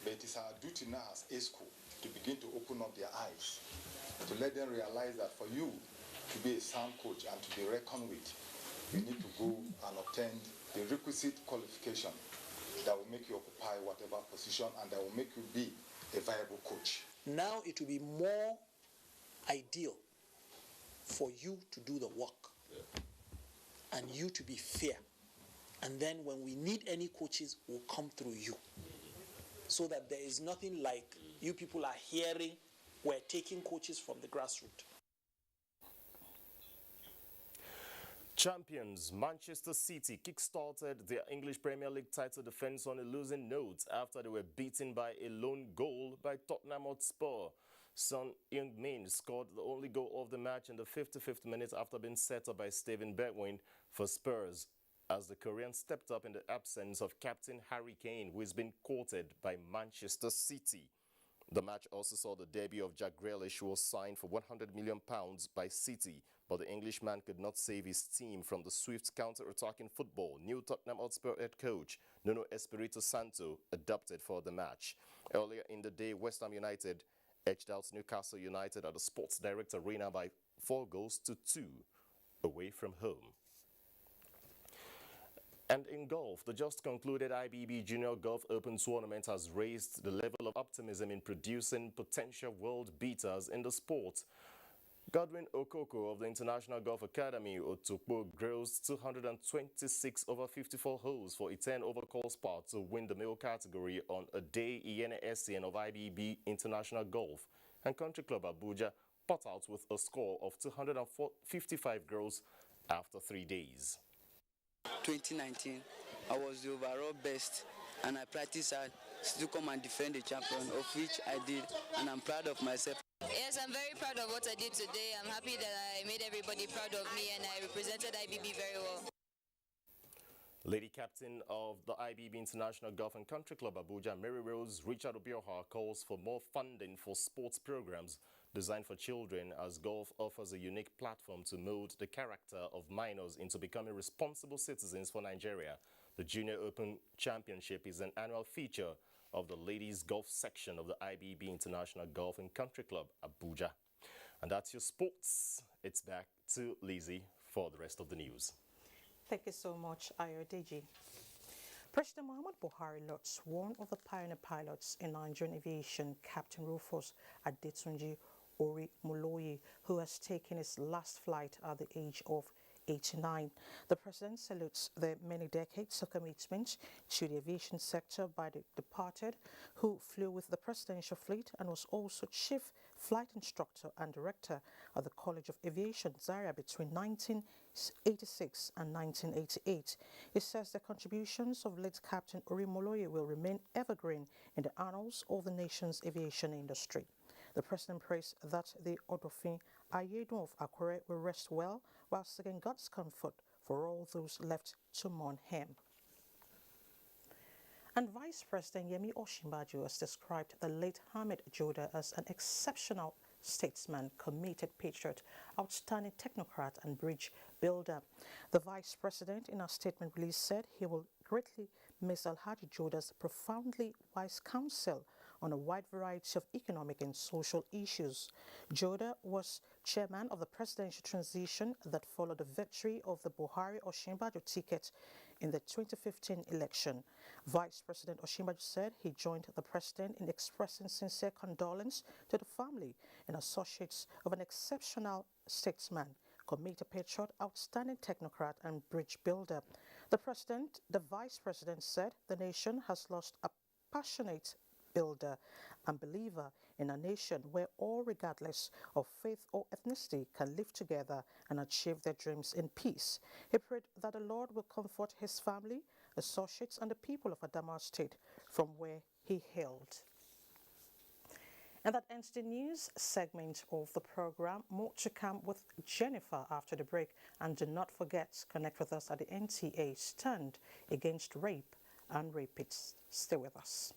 But it is our duty now as ASCO to begin to open up their eyes, to let them realize that for you to be a sound coach and to be reckoned with, you need to go and obtain the requisite qualification that will make you occupy whatever position and that will make you be a viable coach. Now it will be more ideal for you to do the work and you to be fair. And then when we need any coaches, we'll come through you. So that there is nothing like you people are hearing we're taking coaches from the grassroots. Champions Manchester City kick-started their English Premier League title defense on a losing note after they were beaten by a lone goal by Tottenham Hotspur. Son Heung-min scored the only goal of the match in the 55th minute after being set up by Steven Bergwijn for Spurs, as the Korean stepped up in the absence of captain Harry Kane, who has been courted by Manchester City. The match also saw the debut of Jack Grealish, who was signed for £100 million by City, but the Englishman could not save his team from the swift counter-attacking football new Tottenham Hotspur head coach Nuno Espirito Santo adopted for the match. Earlier in the day, West Ham United edged out Newcastle United at the Sports Direct Arena by 4-2 away from home. And in golf, the just concluded IBB Junior Golf Open Tournament has raised the level of optimism in producing potential world beaters in the sport. Godwin Okoko of the International Golf Academy, Otokpo, grossed 226 over 54 holes for a 10-over course par to win the male category on a day Iene SCN of IBB International Golf, and Country Club Abuja pot out with a score of 255 gross after 3 days. 2019, I was the overall best, and I practiced hard to come and defend the champion, of which I did, and I'm proud of myself. Yes, I'm very proud of what I did today. I'm happy that I made everybody proud of me and I represented IBB very well. Lady captain of the IBB International Golf and Country Club Abuja, Mary Rose Richard Obioha, calls for more funding for sports programs designed for children, as golf offers a unique platform to mold the character of minors into becoming responsible citizens for Nigeria. The Junior Open Championship is an annual feature of the ladies golf section of the IBB International Golf and Country Club Abuja. And that's your sports. It's back to Lizzie for the rest of the news. Thank you so much, Ayodeji. President Muhammad Buhari lost one of the pioneer pilots in Nigerian aviation, Captain Rufus Adetunji, Ori Muloye, who has taken his last flight at the age of 89. The president salutes the many decades of commitment to the aviation sector by the departed, who flew with the presidential fleet and was also chief flight instructor and director at the College of Aviation, Zaria, between 1986 and 1988. He says the contributions of late Captain Ori Muloye will remain evergreen in the annals of the nation's aviation industry. The president prays that the Odofin Ayedun of Akure will rest well while seeking God's comfort for all those left to mourn him. And Vice President Yemi Osinbajo has described the late Hamid Joda as an exceptional statesman, committed patriot, outstanding technocrat and bridge builder. The Vice President, in a statement released, said he will greatly miss Alhaji Joda's profoundly wise counsel on a wide variety of economic and social issues. Joda was chairman of the presidential transition that followed the victory of the Buhari-Osinbajo ticket in the 2015 election. Vice President Osinbajo said he joined the president in expressing sincere condolence to the family and associates of an exceptional statesman, committed patriot, outstanding technocrat and bridge builder. The Vice President said the nation has lost a passionate builder and believer in a nation where all, regardless of faith or ethnicity, can live together and achieve their dreams in peace. He prayed that the Lord will comfort his family, associates, and the people of Adamawa State from where he hailed. And that ends the news segment of the program. More to come with Jennifer after the break. And do not forget, connect with us at the NTA Stand Against Rape and Rapists. Stay with us.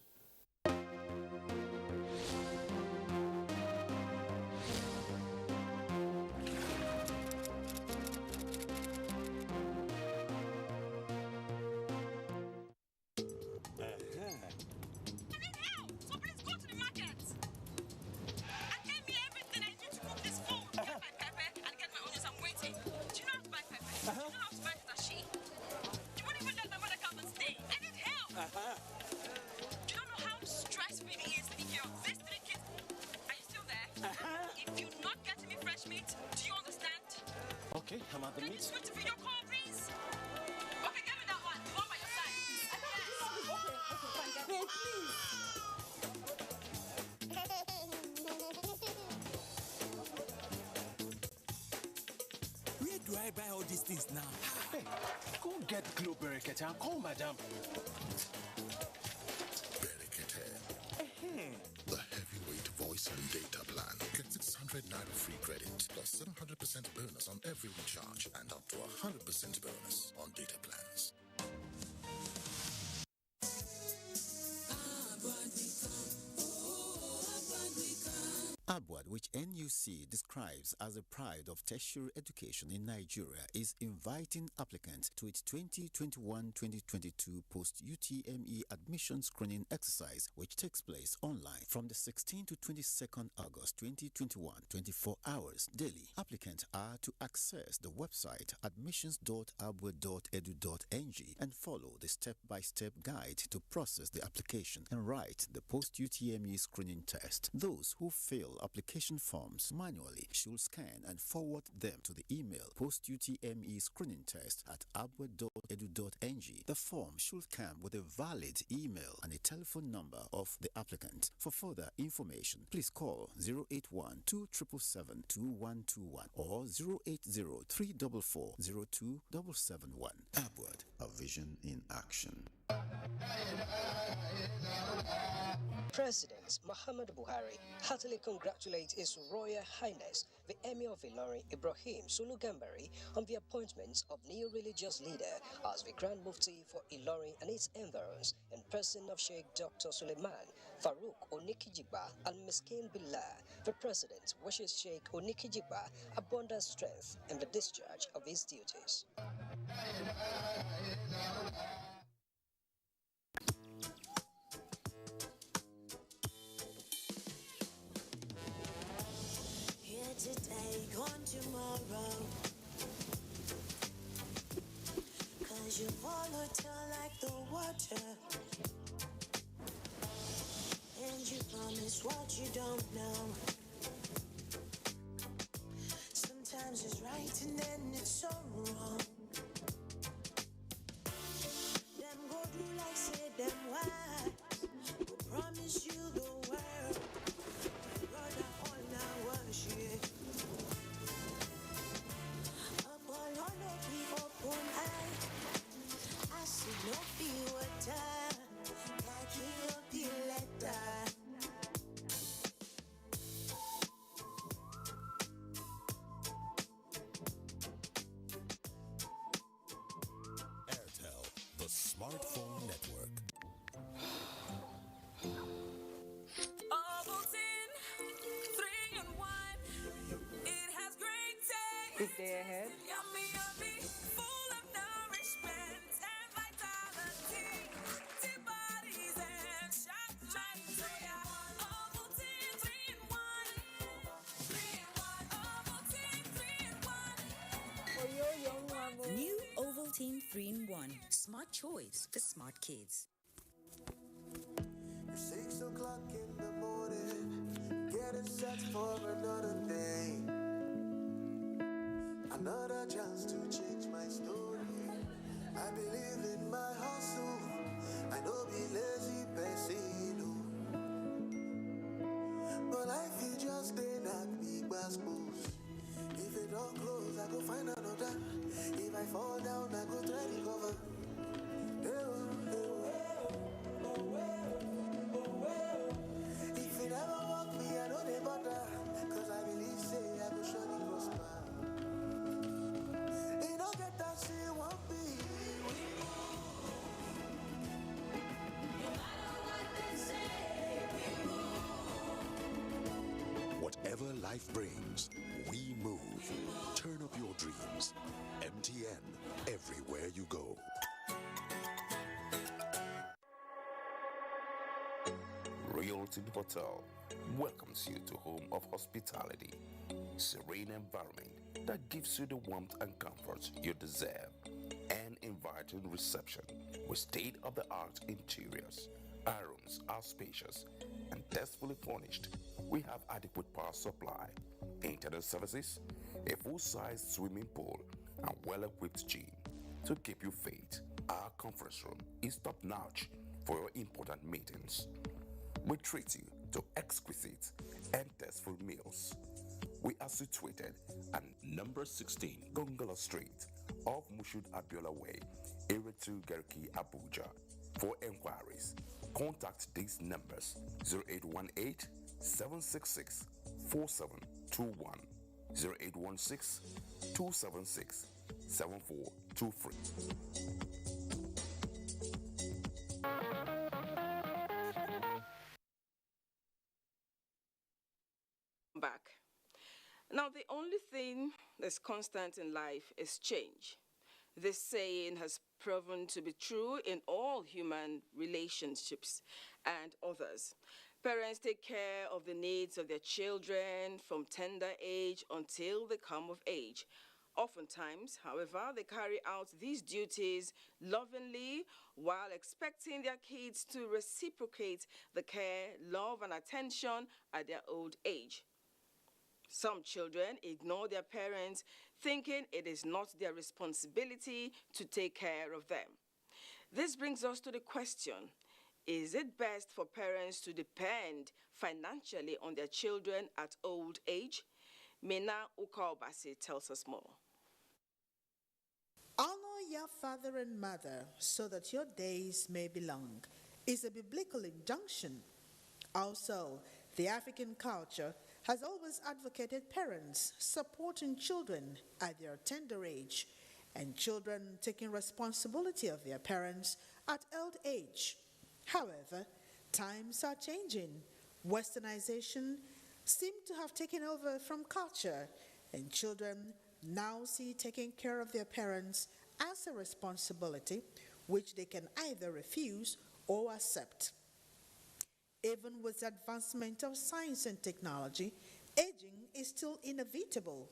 Okay, I'm at the meet. Can you switch to your call, please? Okay, give me that one. The one by your side. Okay, fine. Babe, please. Where do I buy all these things now? Hey, go get Glow Berekete and call madam. Berekete. The heavyweight voice and data plan. Get 600 Naira free credit plus 700% bonus on every recharge and up to 100% bonus on data plans. Abwad, which NUC describes as a pride of tertiary education in Nigeria, is inviting applicants to its 2021-2022 post-UTME admission screening exercise, which takes place online from the 16th to 22nd August 2021, 24 hours daily. Applicants are to access the website admissions.abwad.edu.ng and follow the step-by-step guide to process the application and write the post-UTME screening test. Those who fill application forms manually should scan and forward them to the email post-UTME screening test at abwad.edu.ng. The form should come with a valid email and a telephone number of the applicant. For further information, please call 081-277-2121 or 080-344-02771. Abwad, a vision in action. President Muhammad Buhari heartily congratulates His Royal Highness the Emir of Ilorin Ibrahim Sulu Gambari on the appointment of new religious leader as the Grand Mufti for Ilorin and its environs in person of Sheikh Dr. Suleiman Farouk Onikijiba Al-Miskin Billah. The President wishes Sheikh Onikijiba abundant strength in the discharge of his duties. Today, gone tomorrow. Cause you volatile like the water. And you promise what you don't know. fighting and it's so wrong. Them go do like say them wise. We promise you the world. Brother, all now worship. Upon all of the open eye, I see no feel water. Like he of the letter. Airtel, the smartphone network. Ovaltine, 3-in-1. It has great taste. Big day ahead. Yummy, yummy, full of nourishment and vitality. Active bodies and shock minds. Ovaltine, 3-in-1. 3-in-1. Ovaltine, 3-in-1. New Ovaltine 3-in-1. Smart choice for smart kids. 6 o'clock in the morning, getting set for another day. Another chance to change my story. I believe in my hustle. I know be lazy person. But life is just a knock me goes. If it don't close, I go find another. If I fall down, I go try to cover. If it ever walk me, I know they bother. Cause I believe, say, I go surely prosper. It don't get that shit, won't be. No matter what they say, Whatever life brings, we move. Turn up your dreams. MTN, everywhere you go. Realty Hotel welcomes you to home of hospitality. Serene environment that gives you the warmth and comfort you deserve. An inviting reception with state-of-the-art interiors. Our rooms are spacious and tastefully furnished. We have adequate power supply, internet services, a full-size swimming pool, and well-equipped gym to keep you fit. Our conference room is top-notch for your important meetings. We treat you to exquisite and tasteful meals. We are situated at number 16 Gongola Street off Mushud Abiola Way, Area 2 Garki, Abuja. For enquiries, contact these numbers 0818 766 4721, 0816 276 7423. Back. Now, the only thing that's constant in life is change. This saying has proven to be true in all human relationships and others. Parents take care of the needs of their children from tender age until they come of age. Oftentimes, however, they carry out these duties lovingly while expecting their kids to reciprocate the care, love, and attention at their old age. Some children ignore their parents, thinking it is not their responsibility to take care of them. This brings us to the question, is it best for parents to depend financially on their children at old age? Mena Ukaobasi tells us more. Honor your father and mother so that your days may be long is a biblical injunction. Also, the African culture has always advocated parents supporting children at their tender age and children taking responsibility of their parents at old age. However, times are changing. Westernization seems to have taken over from culture, and children now see taking care of their parents as a responsibility which they can either refuse or accept. Even with the advancement of science and technology, aging is still inevitable.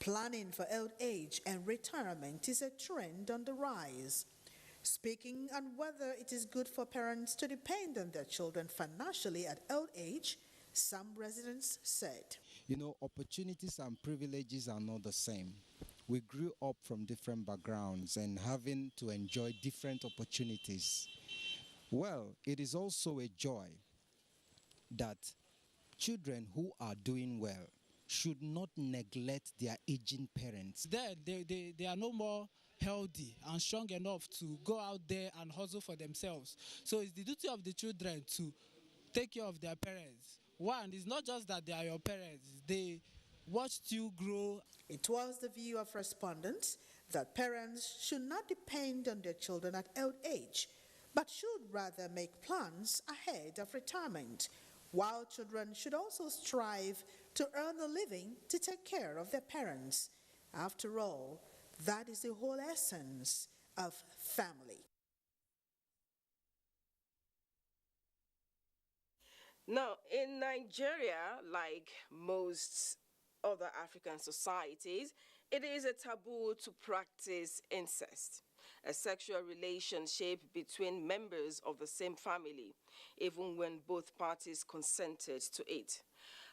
Planning for old age and retirement is a trend on the rise. Speaking on whether it is good for parents to depend on their children financially at old age, some residents said, You know, opportunities and privileges are not the same. we grew up from different backgrounds and having to enjoy different opportunities. Well, it is also a joy that children who are doing well should not neglect their aging parents. Then they are no more healthy and strong enough to go out there and hustle for themselves. So it's the duty of the children to take care of their parents. One, it's not just that they are your parents. They watched you grow. It was the view of respondents that parents should not depend on their children at old age, but should rather make plans ahead of retirement, while children should also strive to earn a living to take care of their parents. After all, that is the whole essence of family. Now, in Nigeria, like most other African societies, it is a taboo to practice incest, a sexual relationship between members of the same family, even when both parties consented to it.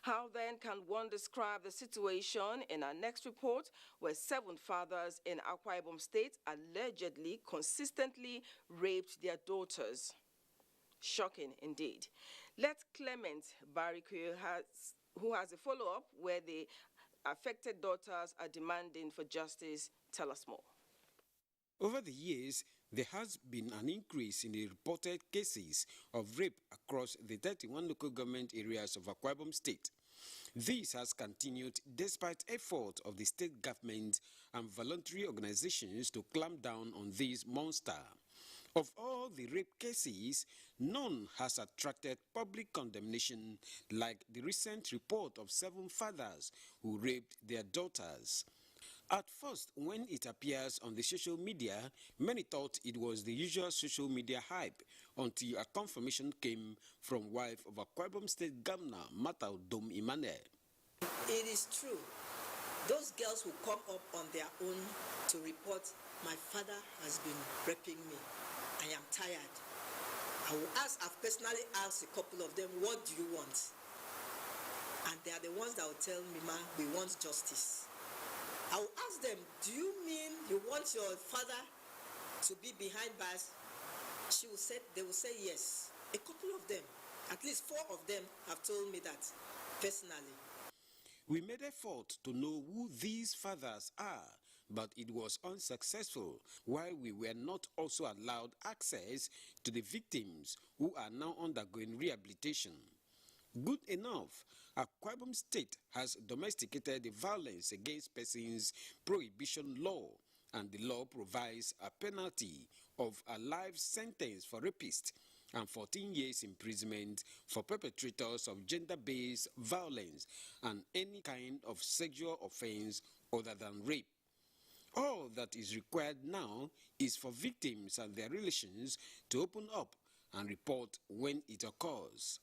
How then can one describe the situation in our next report, where 7 fathers in Akwa Ibom State allegedly consistently raped their daughters? Shocking indeed. Let Clement Barrique, who has a follow-up where the affected daughters are demanding for justice, tell us more. Over the years, there has been an increase in the reported cases of rape across the 31 local government areas of Akwa Ibom State. This has continued despite efforts of the state government and voluntary organizations to clamp down on this monster. Of all the rape cases, none has attracted public condemnation like the recent report of 7 fathers who raped their daughters. At first, when it appears on the social media, many thought it was the usual social media hype until a confirmation came from wife of Akwa Ibom State Governor Matao Dom Imane. It is true. Those girls who come up on their own to report, my father has been raping me. I am tired. I've personally asked a couple of them, what do you want? And they are the ones that will tell me, ma, we want justice. I will ask them, do you mean you want your father to be behind bars? They will say yes. A couple of them, at least 4 of them have told me that personally. We made effort to know who these fathers are, but it was unsuccessful, while we were not also allowed access to the victims who are now undergoing rehabilitation. Good enough, Akwa Ibom State has domesticated the Violence Against Persons Prohibition Law, and the law provides a penalty of a life sentence for rapists and 14 years imprisonment for perpetrators of gender-based violence and any kind of sexual offense other than rape. All that is required now is for victims and their relations to open up and report when it occurs.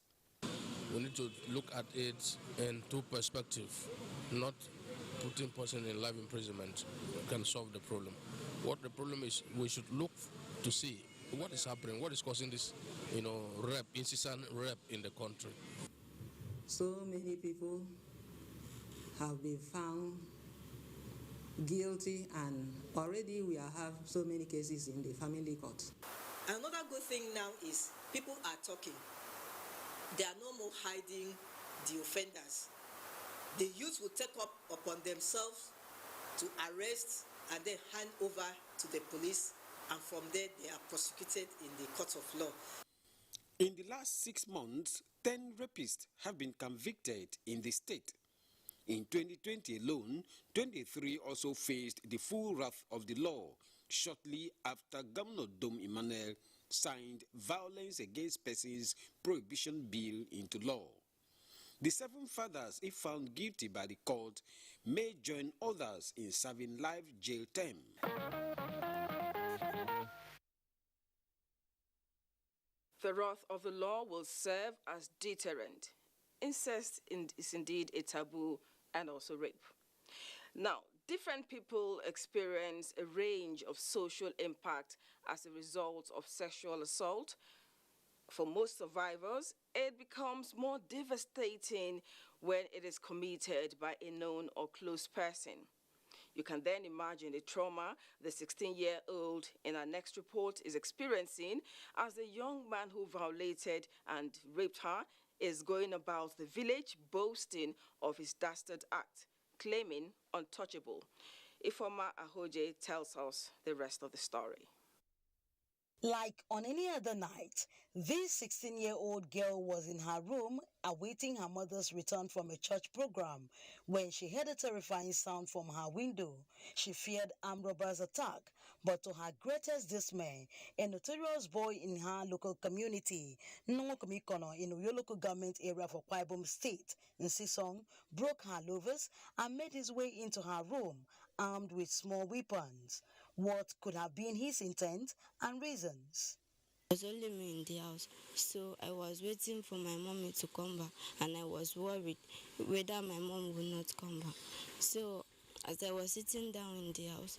We need to look at it in 2 perspectives. Not putting person in life imprisonment can solve the problem. What the problem is, we should look to see what is happening, what is causing this, rape, incessant rape in the country. So many people have been found guilty, and already we have so many cases in the family court. Another good thing now is people are talking. They are no more hiding the offenders. The youth will take up upon themselves to arrest and then hand over to the police, and from there they are prosecuted in the court of law. In the last 6 months, 10 rapists have been convicted in the state. In 2020 alone, 23 also faced the full wrath of the law shortly after Governor Dom Emmanuel signed Violence Against Persons Prohibition Bill into law. The 7 fathers, if found guilty by the court, may join others in serving life jail term. The wrath of the law will serve as deterrent. Incest is indeed a taboo, and also rape. Now, different people experience a range of social impact as a result of sexual assault. For most survivors, it becomes more devastating when it is committed by a known or close person. You can then imagine the trauma the 16-year-old in our next report is experiencing as the young man who violated and raped her is going about the village boasting of his dastard act, claiming untouchable. Ifoma Ahoje tells us the rest of the story. Like on any other night, this 16-year-old girl was in her room awaiting her mother's return from a church program when she heard a terrifying sound from her window. She feared armed robbers' attack, but to her greatest dismay, a notorious boy in her local community, Nwokomikono in Uyo local government area for Akwa Ibom State, Nsisong, broke her louvers and made his way into her room armed with small weapons. What could have been his intent and reasons? It was only me in the house, so I was waiting for my mommy to come back, and I was worried whether my mom would not come back. So as I was sitting down in the house,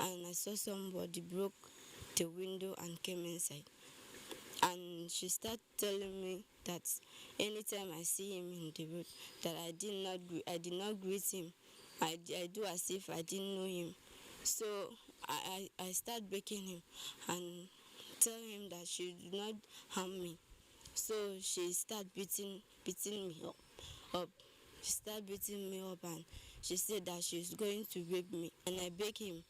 and I saw somebody broke the window and came inside. And she started telling me that anytime I see him in the road, that I did not greet him. I do as if I didn't know him. So I started breaking him and tell him that she did not harm me. So she started beating me up. She started beating me up and she said that she's going to rape me. And I begged him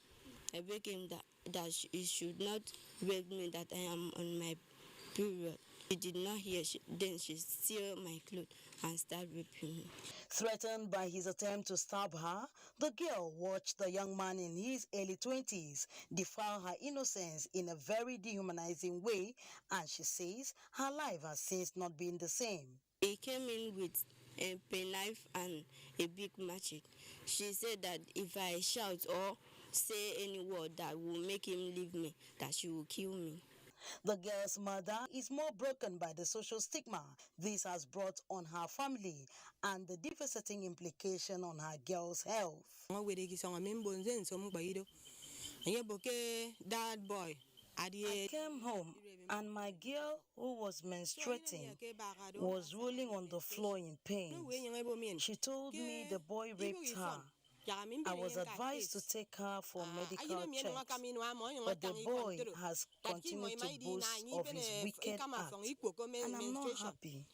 that he should not rape me, that I am on my period. He did not hear. Then she stole my clothes and started raping me. Threatened by his attempt to stab her, the girl watched the young man in his early 20s defile her innocence in a very dehumanizing way, and she says her life has since not been the same. He came in with a penknife and a big machete. She said that if I shout or say any word that will make him leave me, that she will kill me. The girl's mother is more broken by the social stigma this has brought on her family and the devastating implication on her girl's health. I came home and my girl, who was menstruating, was rolling on the floor in pain. She told me the boy raped her. I was advised to take her for medical checks, but the boy has continued to boast of his wicked act, and I'm not happy.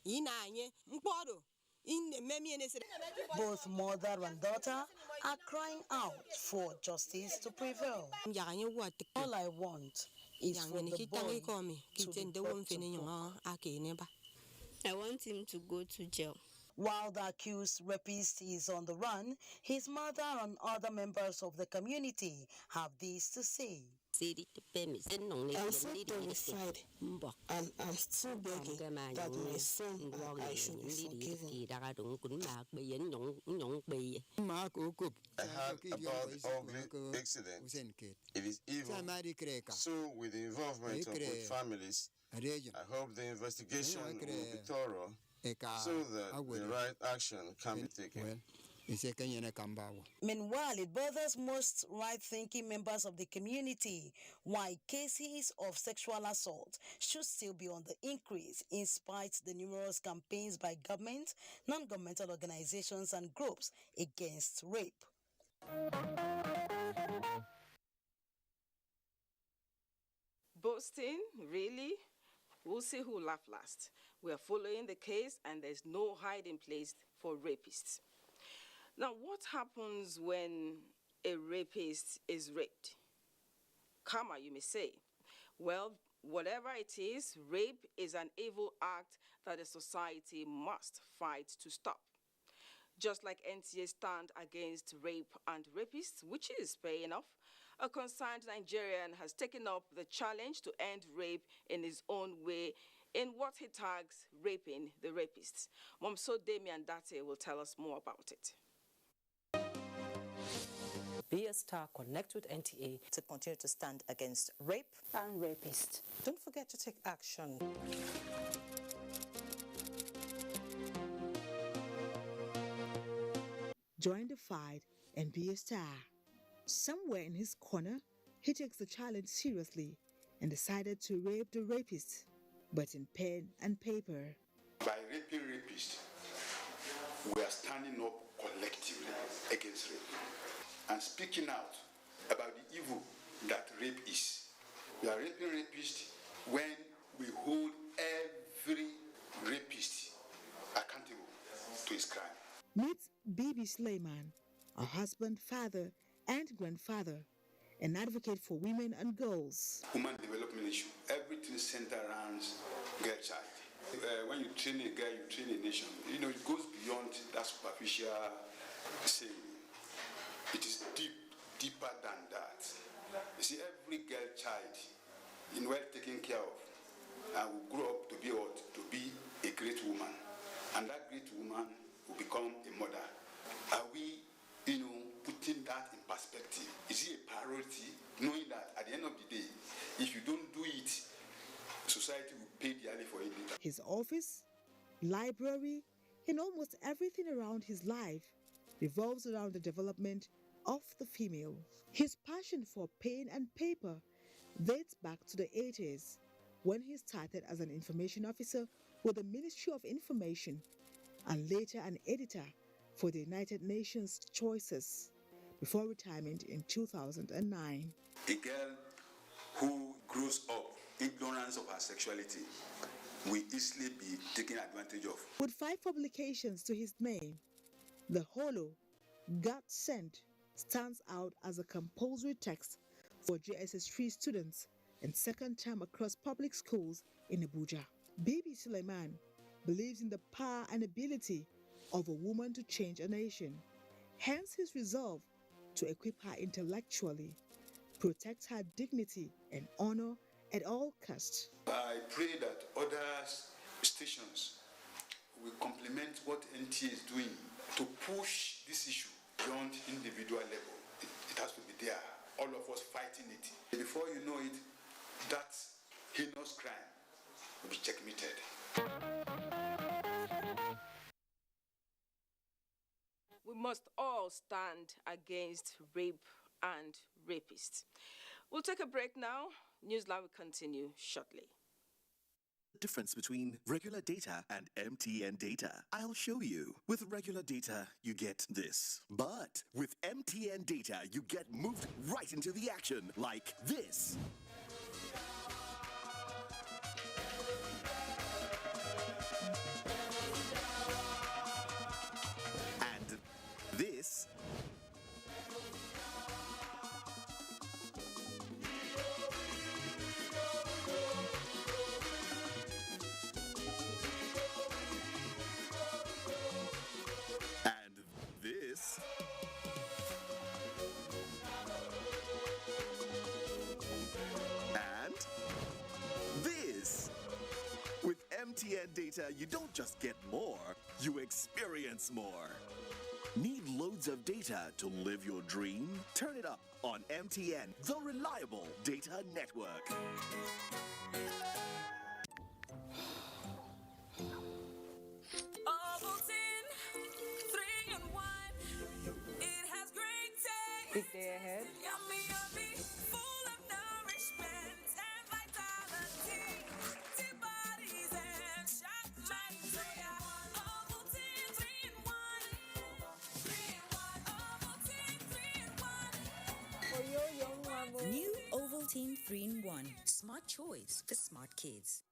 Both mother and daughter are crying out for justice to prevail. All I want is for the boy to be brought to book. I want him to go to jail. While the accused rapist is on the run, his mother and other members of the community have this to say. I'm so terrified, and I'm still begging that my son and I should be forgiven. I heard about the ugly incident. It is evil. So, with the involvement of both families, I hope the investigation will be thorough so that the right action can be taken. Meanwhile, it bothers most right-thinking members of the community why cases of sexual assault should still be on the increase in spite of the numerous campaigns by government, non-governmental organizations and groups against rape. Boasting? Really? We'll see who laughs last. We are following the case and there's no hiding place for rapists. Now, what happens when a rapist is raped? Karma, you may say. Well, whatever it is, rape is an evil act that the society must fight to stop. Just like NTA stand against rape and rapists, which is paying off, a concerned Nigerian has taken up the challenge to end rape in his own way in what he tags raping the rapists. Momso Damian Date will tell us more about it. Be a star, connect with NTA to continue to stand against rape and rapists. Don't forget to take action. Join the fight and be a star. Somewhere in his corner, he takes the challenge seriously and decided to rape the rapist, but in pen and paper. By raping rapists, we are standing up collectively against rape. and speaking out about the evil that rape is. We are raping rapists when we hold every rapist accountable to his crime. Meet Bibi Suleiman, a husband, father, and grandfather, an advocate for women and girls. Human development issue. Everything centers around girl child. When you train a girl, you train a nation. You know, it goes beyond that superficial saying. It is deeper than that. You see, every girl child, in well taken care of, will grow up to be what? To be a great woman. And that great woman will become a mother. Are we, putting that in perspective? Is it a priority, knowing that at the end of the day, if you don't do it, society will pay dearly for it later? His office, library, and almost everything around his life revolves around the development of the female. His passion for pen and paper dates back to the 80s, when he started as an information officer with the Ministry of Information and later an editor for the United Nations Choices before retirement in 2009. A girl who grows up ignorance of her sexuality will easily be taken advantage of. With 5 publications to his name, the Holo, God Sent, stands out as a compulsory text for JSS3 students and second term across public schools in Abuja. Bibi Suleiman believes in the power and ability of a woman to change a nation. Hence his resolve to equip her intellectually, protect her dignity and honor at all costs. I pray that other stations will complement what NTA is doing to push this issue beyond individual level. It has to be there, all of us fighting it. Before you know it, that heinous crime will be checkmated. We must all stand against rape and rapists. We'll take a break now. Newsline will continue shortly. The difference between regular data and MTN data. I'll show you. With regular data, you get this. But with MTN data, you get moved right into the action like this. And this. This. And this. With MTN data, you don't just get more, you experience more. Need loads of data to live your dream? Turn it up on MTN, the reliable data network. Big day ahead. Full of nourishment and vitality. To bodies and shop my Ovaltine 3-in-1. 3-in-1. Ovaltine 3-in-1. For your young one. New Ovaltine 3-in-1. Smart choice for smart kids.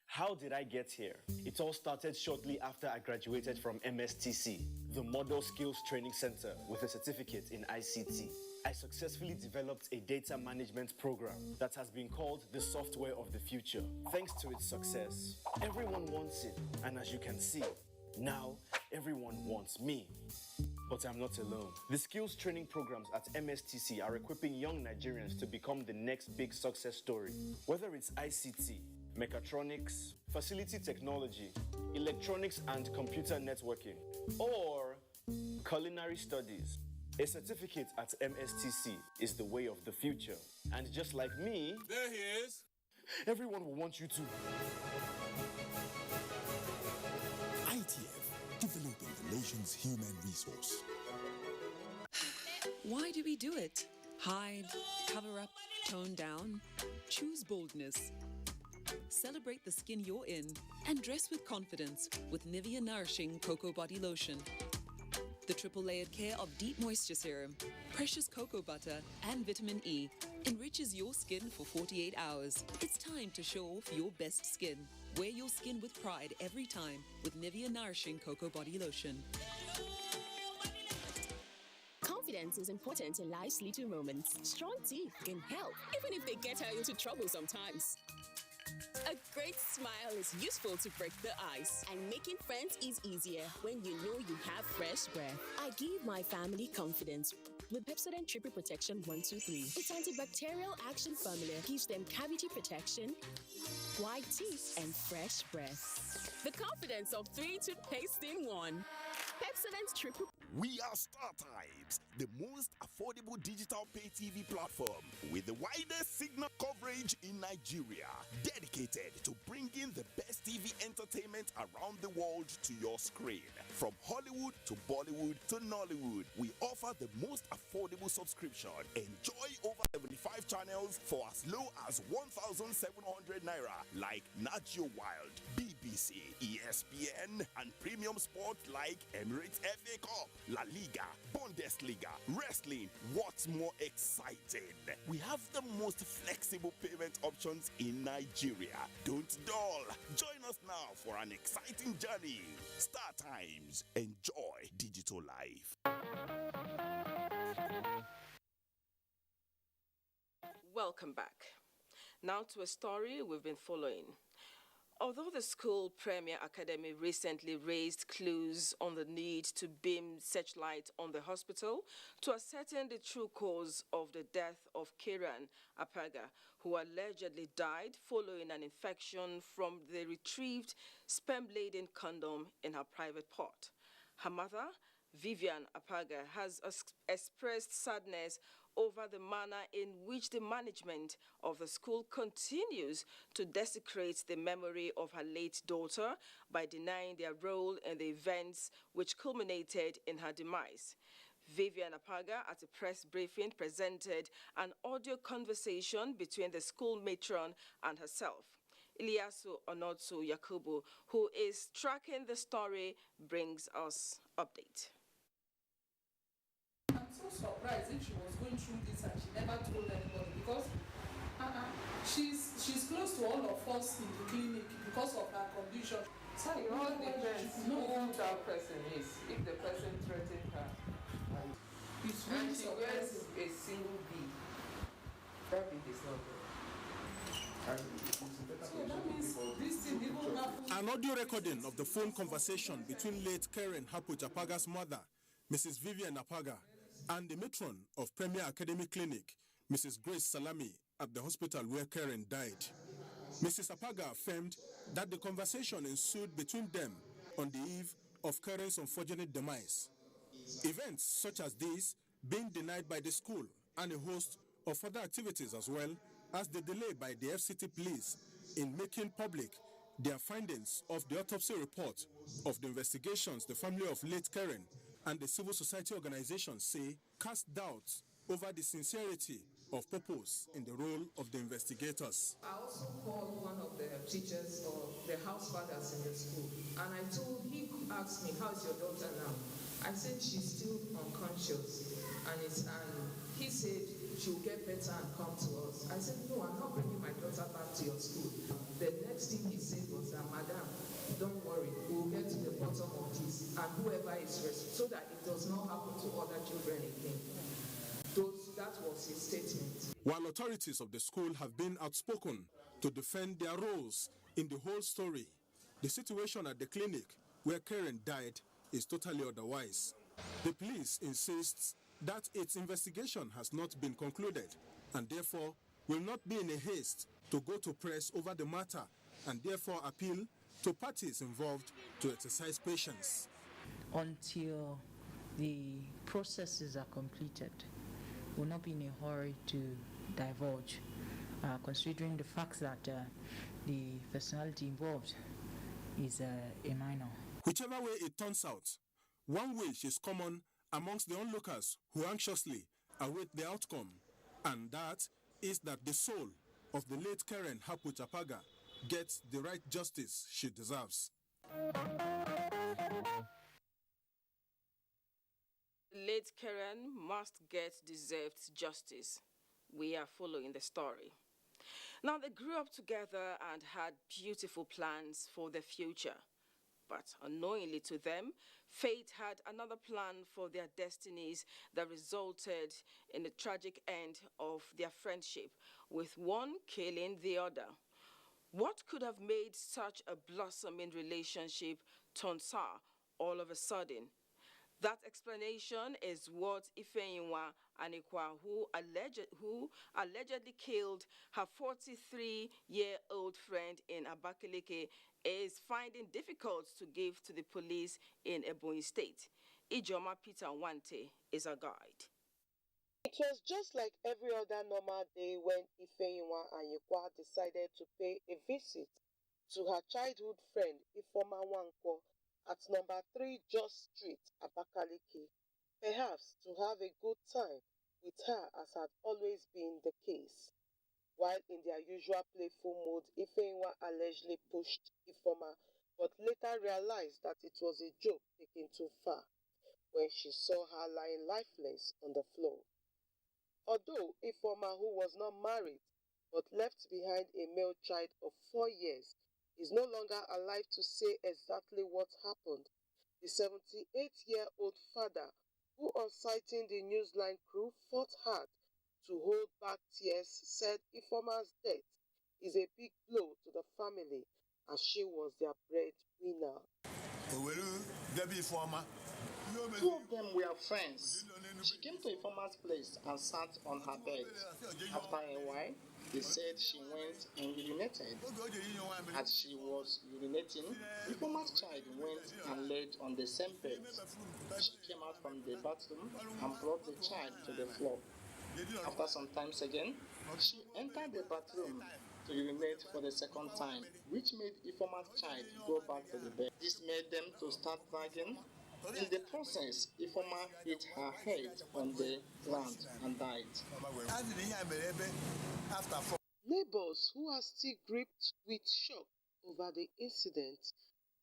How did I get here? It all started shortly after I graduated from MSTC, the Model Skills Training Center with a certificate in ICT. I successfully developed a data management program that has been called the software of the future. Thanks to its success, everyone wants it, and as you can see, now everyone wants me. But I'm not alone. The skills training programs at MSTC are equipping young Nigerians to become the next big success story. Whether it's ICT, mechatronics, facility technology, electronics and computer networking, or culinary studies, a certificate at MSTC is the way of the future. And just like me, there he is. Everyone will want you to. ITF, developing the nation's human resource. Why do we do it? Hide, cover up, tone down, choose boldness. Celebrate the skin you're in and dress with confidence with Nivea Nourishing Cocoa Body Lotion. The triple-layered care of deep moisture serum, precious cocoa butter, and vitamin E enriches your skin for 48 hours. It's time to show off your best skin. Wear your skin with pride every time with Nivea Nourishing Cocoa Body Lotion. Confidence is important in life's little moments. Strong teeth can help, even if they get her into trouble sometimes. A great smile is useful to break the ice, and making friends is easier when you know you have fresh breath. I give my family confidence with Pepsodent Triple Protection 123. Its antibacterial action formula gives them cavity protection, white teeth, and fresh breath. The confidence of 3 toothpaste in 1. Pepsodent Triple. We are StarTimes, the most affordable digital pay TV platform with the widest signal coverage in Nigeria, dedicated to bringing the best TV entertainment around the world to your screen. From Hollywood to Bollywood to Nollywood, we offer the most affordable subscription. Enjoy over 75 channels for as low as 1,700 naira, like Nat Geo Wild, BBC, ESPN, and premium sports like Emirates FA Cup, La Liga, Bundesliga, wrestling. What's more exciting? We have the most flexible payment options in Nigeria. Don't dull. Join us now for an exciting journey. StarTimes. Enjoy digital life. Welcome back. Now to a story we've been following. Although the school Premier Academy recently raised clues on the need to beam searchlight on the hospital to ascertain the true cause of the death of Kiran Apaga, who allegedly died following an infection from the retrieved sperm-laden condom in her private part. Her mother, Vivian Apaga, has expressed sadness over the manner in which the management of the school continues to desecrate the memory of her late daughter by denying their role in the events which culminated in her demise. Vivian Apaga, at a press briefing, presented an audio conversation between the school matron and herself. Ilyasu Onotsu Yakubu, who is tracking the story, brings us update. I'm so surprised if she was going through this and she never told anybody, because she's close to all of us in the clinic because of her condition. So you all depends who that person is. If the person threatened her and she wears a single bead, that bead is not there. So that means this thing even happened. An audio recording of the phone conversation between late Karen Hapuch Apaga's mother, Mrs. Vivian Apaga, and the matron of Premier Academy Clinic, Mrs. Grace Salami, at the hospital where Karen died. Mrs. Apaga affirmed that the conversation ensued between them on the eve of Karen's unfortunate demise. Events such as these being denied by the school and a host of other activities, as well as the delay by the FCT police in making public their findings of the autopsy report of the investigations the family of late Karen and the civil society organizations say cast doubts over the sincerity of purpose in the role of the investigators. I also called one of the teachers or the house fathers in the school, and he asked me, how's your daughter now? I said she's still unconscious, and he said she'll get better and come to us. I said, no, I'm not bringing my daughter back to your school. The next thing he said was that, madam, don't worry, we'll get to the bottom of this, and whoever is rescued, so that it does not happen to other children again. That was his statement. While authorities of the school have been outspoken to defend their roles in the whole story, the situation at the clinic where Karen died is totally otherwise. The police insists that its investigation has not been concluded and therefore will not be in a haste to go to press over the matter, and therefore appeal to parties involved to exercise patience. Until the processes are completed, we'll not be in a hurry to divulge, considering the fact that the personality involved is a minor. Whichever way it turns out, one wish is common amongst the onlookers who anxiously await the outcome, and that is that the soul of the late Karen Hapuch Apaga gets the right justice she deserves. Late Karen must get deserved justice. We are following the story. Now, they grew up together and had beautiful plans for their future. But unknowingly to them, fate had another plan for their destinies that resulted in the tragic end of their friendship, with one killing the other. What could have made such a blossoming relationship turn sour all of a sudden? That explanation is what Ifeyinwa Anikwa, who allegedly killed her 43-year-old friend in Abakaliki, is finding difficult to give to the police in Ebonyi State. Ijoma Peter Wante is a guide. It was just like every other normal day when Ifeyinwa Anikwa decided to pay a visit to her childhood friend Ifoma Wankwo at number 3 Just Street, Abakaliki, perhaps to have a good time with her as had always been the case. While in their usual playful mood, Ifeyinwa allegedly pushed Ifoma, but later realized that it was a joke taken too far when she saw her lying lifeless on the floor. Although Ifoma, who was not married but left behind a male child of 4 years, is no longer alive to say exactly what happened, the 78-year-old father, who on sighting the Newsline crew fought hard to hold back tears, said Ifoma's death is a big blow to the family as she was their breadwinner. Two of them were friends. She came to Ifoma's place and sat on her bed. After a while, they said she went and urinated. As she was urinating, Ifoma's child went and laid on the same bed. She came out from the bathroom and brought the child to the floor. After some time again, she entered the bathroom to urinate for the second time, which made Ifoma's child go back to the bed. This made them to start dragging. In the process, Ifoma hit her head on the ground and died. Neighbors who are still gripped with shock over the incident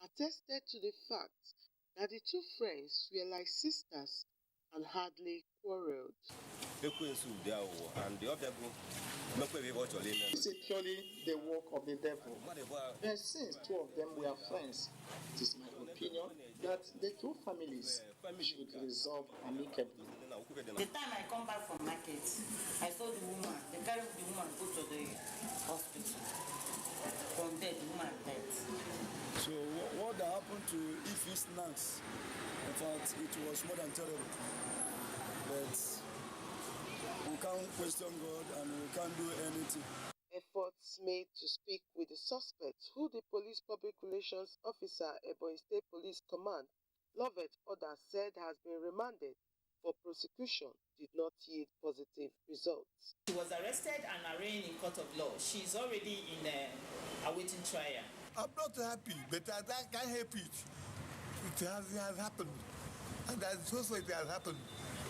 attested to the fact that the two friends were like sisters and hardly quarreled. This is purely the work of the devil. And since two of them were friends, it is my opinion that the two families should resolve amicably. The time I come back from market, I saw the woman. They carried the woman go to the hospital. From there, the woman died. So what happened to Ife's snacks? In fact, it was more than terrible. But we can't question God and we can't do anything. Efforts made to speak with the suspect, who the police public relations officer, Ebonyi State Police Command, Lovett Oda, said has been remanded for prosecution, did not yield positive results. She was arrested and arraigned in court of law. She's already in awaiting trial. I'm not happy, but I can't help it. It has happened. And as just like it has happened,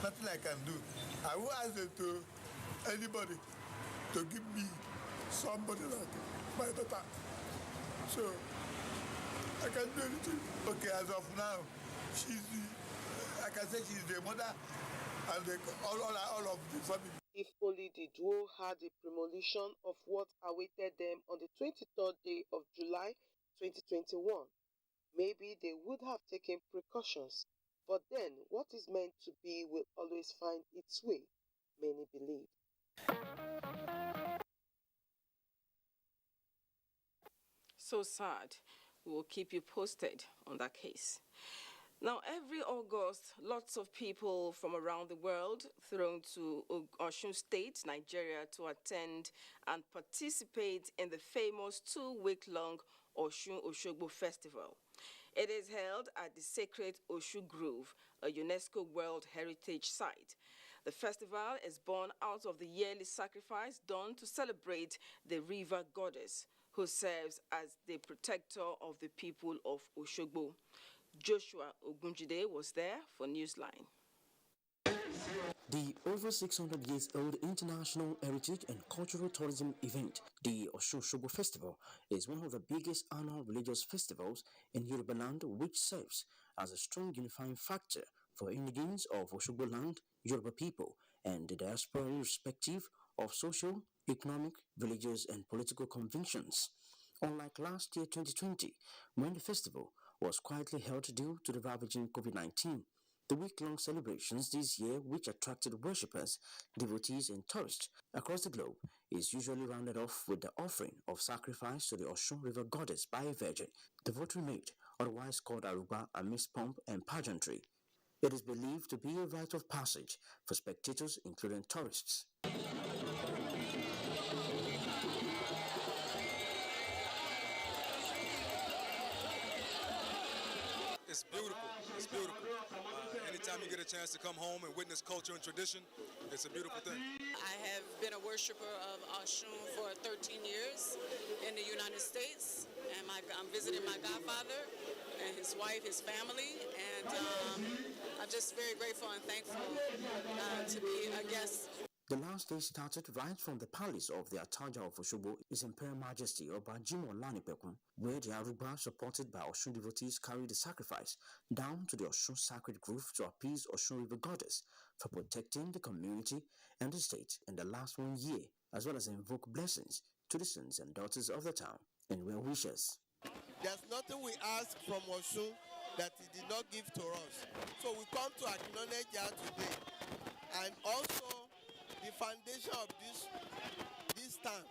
nothing I can do. I will ask it to anybody to give me somebody like my daughter. So I can't do anything. Okay, as of now, I can say she's the mother and all of the family. If only the duo had the premonition of what awaited them on the 23rd day of July 2021, maybe they would have taken precautions. But then, what is meant to be will always find its way, many believe. So sad. We will keep you posted on that case. Now, every August, lots of people from around the world throng to Oshun State, Nigeria, to attend and participate in the famous 2-week-long Oshogu Festival. It is held at the sacred Oshogu Grove, a UNESCO World Heritage Site. The festival is born out of the yearly sacrifice done to celebrate the river goddess, who serves as the protector of the people of Oshogu. Joshua Ogunjide was there for Newsline. The over 600 years old international heritage and cultural tourism event, the Oshogu Festival, is one of the biggest annual religious festivals in Yoruba land, which serves as a strong unifying factor for indigents of Oshogu land, Yoruba people, and the diaspora irrespective of social, economic, religious, and political convictions. Unlike last year 2020, when the festival was quietly held due to the ravaging COVID-19, the week-long celebrations this year, which attracted worshippers, devotees, and tourists across the globe, is usually rounded off with the offering of sacrifice to the Oshun River goddess by a virgin, the votary maid, otherwise called Aruba, amidst pomp and pageantry. It is believed to be a rite of passage for spectators, including tourists. It's beautiful. It's beautiful. Anytime you get a chance to come home and witness culture and tradition, it's a beautiful thing. I have been a worshiper of Oshun for 13 years in the United States, and I'm visiting my godfather and his wife, his family, and I'm just very grateful and thankful to be a guest. The last day started right from the palace of the Ataja of Oshogo, His Imperial Majesty Oba Jimo Lanipekun, where the Aruba, supported by Oshun devotees, carried the sacrifice down to the Oshun Sacred Grove to appease Oshun River Goddess for protecting the community and the state in the last 1 year, as well as invoke blessings to the sons and daughters of the town and well wishers. There's nothing we ask from Oshun that he did not give to us. So we come to acknowledge her today. And also, the foundation of this town,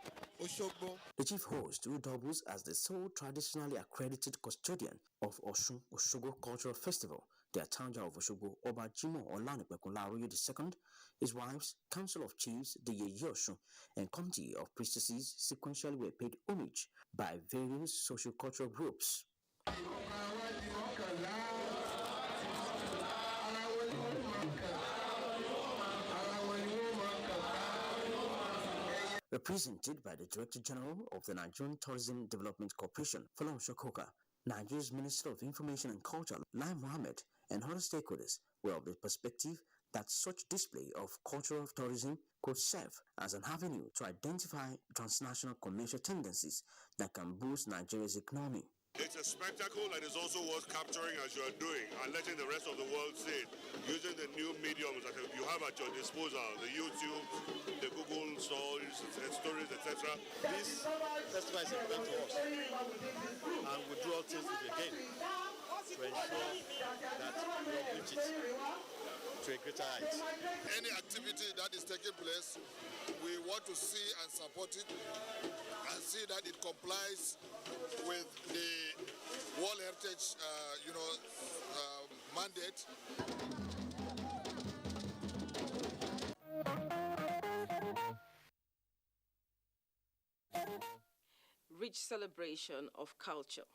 Oshogbo. The chief host, who doubles as the sole traditionally accredited custodian of Oshun Oshogo Cultural Festival, the Atanja of Oshogo, Oba Jimo Olanipekun Laroye II, his wives, Council of Chiefs, the Yeye Oshun, and Committee of Priestesses sequentially were paid homage by various socio-cultural groups. Represented by the Director General of the Nigerian Tourism Development Corporation, Falon Shokoka, Nigeria's Minister of Information and Culture, Lai Mohammed, and other stakeholders were of the perspective that such display of cultural tourism could serve as an avenue to identify transnational commercial tendencies that can boost Nigeria's economy. It's a spectacle that is also worth capturing as you are doing and letting the rest of the world see it using the new mediums that you have at your disposal, the YouTube, the Google stories, etc. This festival is important to us, and we do all things with again to ensure that we reach it to a greater height. Any activity that is taking place, we want to see and support it and see that it complies with the World Heritage, mandate. Rich celebration of culture.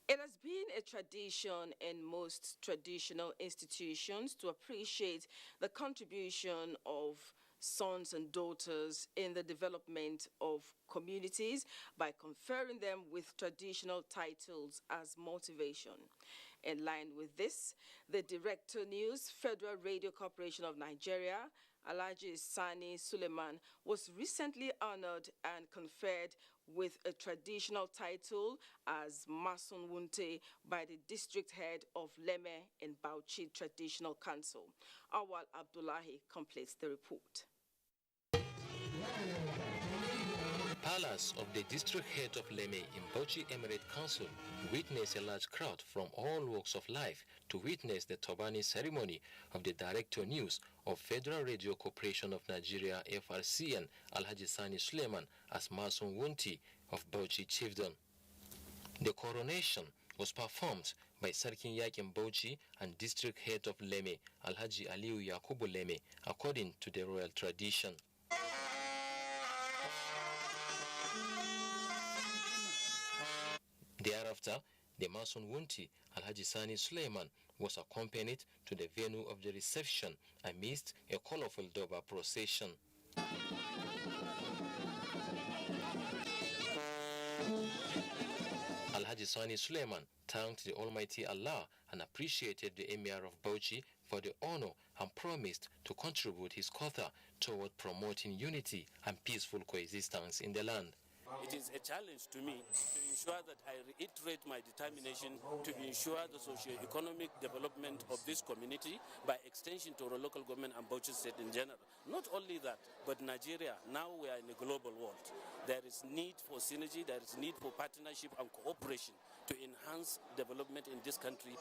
It has been a tradition in most traditional institutions to appreciate the contribution of sons and daughters in the development of communities by conferring them with traditional titles as motivation. In line with this, the Director News Federal Radio Corporation of Nigeria, Alhaji Sani Suleiman, was recently honored and conferred with a traditional title as Masun Wunte by the district head of Leme in Bauchi Traditional Council. Awal Abdullahi completes the report. Palace of the district head of Leme in Bauchi Emirate Council witnessed a large crowd from all walks of life to witness the Tobani ceremony of the Director News of Federal Radio Corporation of Nigeria FRCN Alhaji Sani Suleiman as Masun Wunti of Bauchi Chiefdom. The coronation was performed by Sarkin Yakin Bauchi and district head of Leme Alhaji Aliu Yakubu Leme according to the royal tradition. Thereafter, the Masun Wunti, Alhaji Sani Suleiman, was accompanied to the venue of the reception amidst a colorful Doba procession. Alhaji Sani Suleiman thanked the Almighty Allah and appreciated the Emir of Bauchi for the honor and promised to contribute his quota toward promoting unity and peaceful coexistence in the land. It is a challenge to me to ensure that I reiterate my determination to ensure the socio-economic development of this community, by extension to our local government and Bauchi State in general. Not only that, but Nigeria, now we are in a global world. There is need for synergy, there is need for partnership and cooperation to enhance development in this country.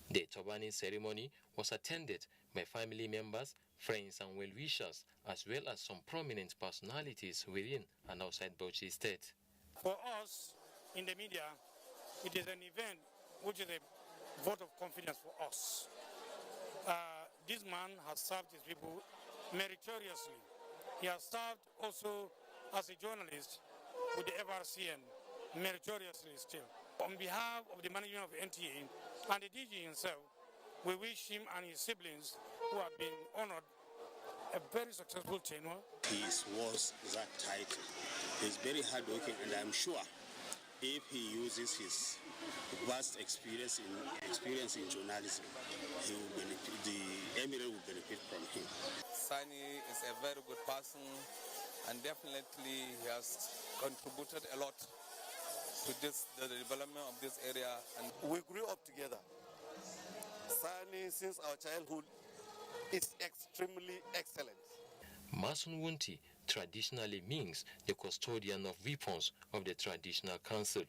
The Tobani ceremony was attended by family members, friends and well-wishers, as well as some prominent personalities within and outside Bauchi State. For us, in the media, it is an event which is a vote of confidence for us. This man has served his people meritoriously. He has served also as a journalist with the FRCN meritoriously still. On behalf of the management of NTA and the DG himself, we wish him and his siblings who have been honored a very successful tenure. He is worth that title. He's very hardworking, and I'm sure if he uses his vast experience in journalism, he will benefit, the emirate will benefit from him. Sani is a very good person, and definitely he has contributed a lot to the development of this area. And we grew up together. Sani, since our childhood, is extremely excellent. Masun Wunti traditionally means the custodian of weapons of the traditional council.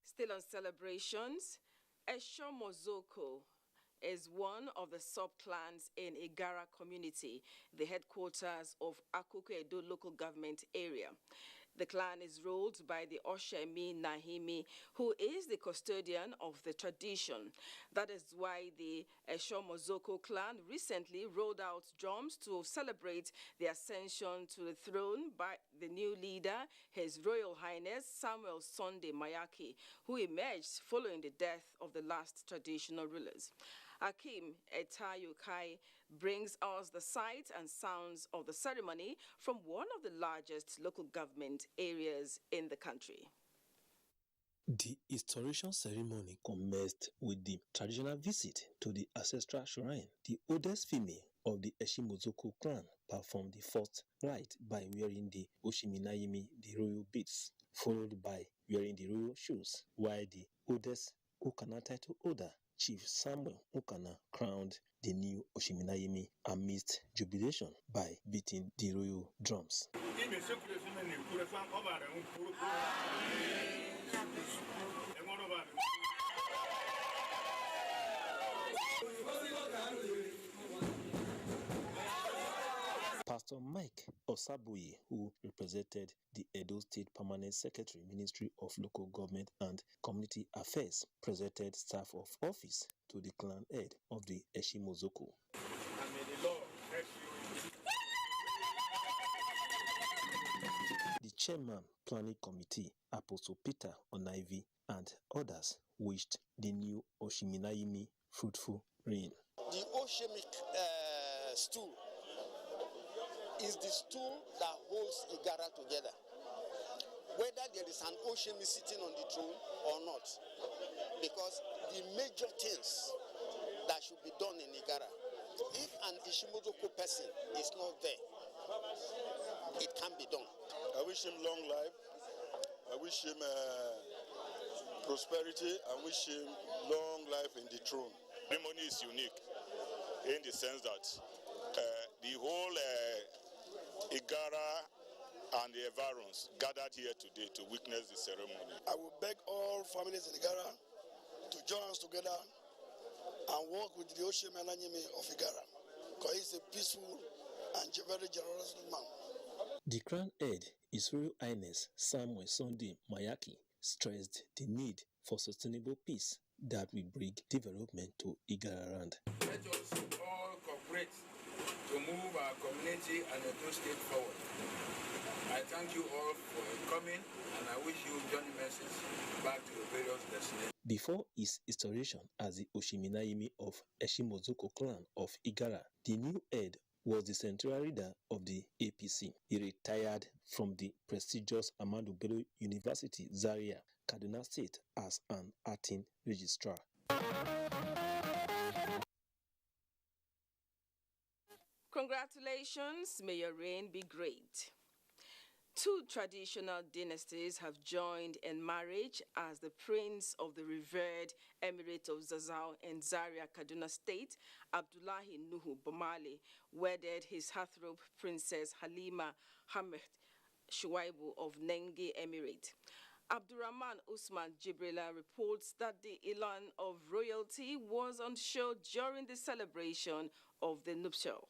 Still on celebrations, Oshun is one of the sub-clans in Igara community, the headquarters of Akoko Edo local government area. The clan is ruled by the Oshemi Nahimi, who is the custodian of the tradition. That is why the Oshun clan recently rolled out drums to celebrate the ascension to the throne by the new leader, His Royal Highness Samuel Sunday Mayaki, who emerged following the death of the last traditional rulers. Akim Etayukai brings us the sights and sounds of the ceremony from one of the largest local government areas in the country. The installation ceremony commenced with the traditional visit to the ancestral shrine. The oldest female of the Eshimozoko clan performed the first rite by wearing the Oshiminayimi, the royal beads, followed by wearing the royal shoes, while the oldest Ukana title holder, Chief Samuel Ukana, crowned the new Oshiminayimi amidst jubilation by beating the royal drums. Pastor Mike Osabuye, who represented the Edo State Permanent Secretary, Ministry of Local Government and Community Affairs, presented staff of office to the clan head of the Eshimozoko. The chairman, planning committee, Apostle Peter Onaivi, and others wished the new Oshiminayimi fruitful reign. The Oshemic stool is the stool that holds Igara together. Whether there is an Oshemi sitting on the throne or not. Because the major things that should be done in Igara, if an Ishimozoko person is not there, it can be done. I wish him long life. I wish him prosperity. I wish him long life in the throne. The ceremony is unique in the sense that the whole Igara and the environs gathered here today to witness the ceremony. I will beg all families in Igara to join us together and work with the Oshiminayimi of Igara, because he's a peaceful and very generous man. The crown head, His Royal Highness Samuel Sunday Mayaki, stressed the need for sustainable peace that will bring development to Igara land. Let us all cooperate to move our community and Edo State forward. I thank you all for coming, and I wish you journey message back to your various destinations. Before his installation as the Oshiminayimi of Eshimozoko clan of Igara, the new head was the central leader of the APC. He retired from the prestigious Ahmadu Bello University, Zaria, Kaduna State, as an acting registrar. Congratulations, may your reign be great. Two traditional dynasties have joined in marriage as the Prince of the revered Emirate of Zazzau and Zaria, Kaduna State, Abdullahi Nuhu Bomali, wedded his heartthrob Princess Halima Hamed Shuaibu of Nengi Emirate. Abdurrahman Usman Jibrila reports that the Elan of royalty was on show during the celebration of the nuptial.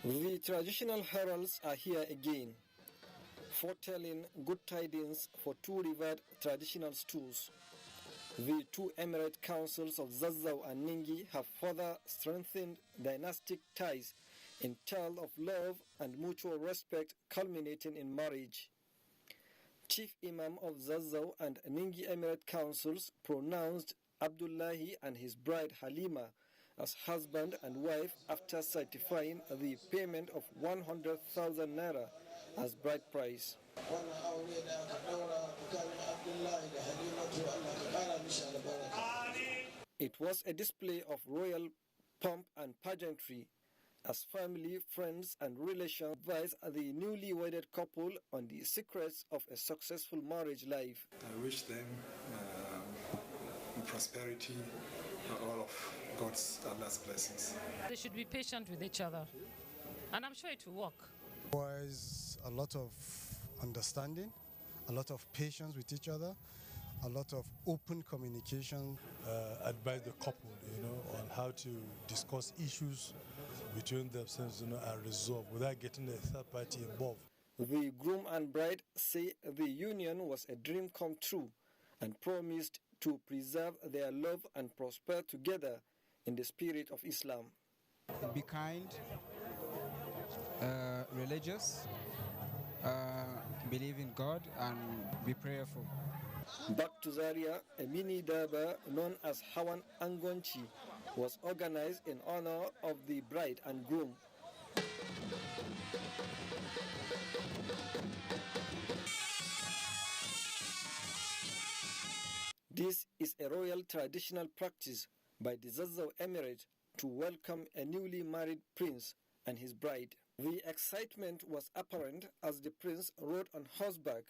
The traditional heralds are here again, foretelling good tidings for two revered traditional stools. The two emirate councils of Zazzau and Ningi have further strengthened dynastic ties in tale of love and mutual respect culminating in marriage. Chief Imam of Zazzau and Ningi Emirate councils pronounced Abdullahi and his bride Halima as husband and wife after certifying the payment of 100,000 naira as bride price. It was a display of royal pomp and pageantry as family, friends and relations advised the newly wedded couple on the secrets of a successful marriage life. I wish them prosperity, all of Allah's blessings. They should be patient with each other, and I'm sure it will work. Was a lot of understanding, a lot of patience with each other, a lot of open communication. Advise the couple, on how to discuss issues between themselves, and resolve without getting a third party involved. The groom and bride say the union was a dream come true and promised to preserve their love and prosper together in the spirit of Islam. Be kind, religious, believe in God, and be prayerful. Back to Zaria, a mini derby known as Hawan Angonchi was organized in honor of the bride and groom. This is a royal traditional practice by the Zazzau Emirate to welcome a newly married prince and his bride. The excitement was apparent as the prince rode on horseback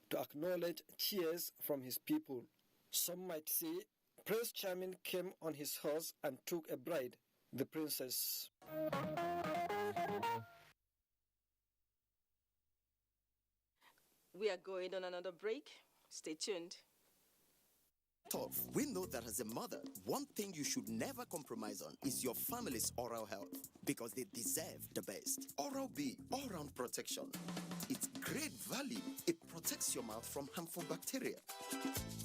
to acknowledge cheers from his people. Some might say Prince Charming came on his horse and took a bride, the princess. We are going on another break. Stay tuned. Tough. We know that as a mother, one thing you should never compromise on is your family's oral health, because they deserve the best. Oral-B, all-round protection. Its great value, it protects your mouth from harmful bacteria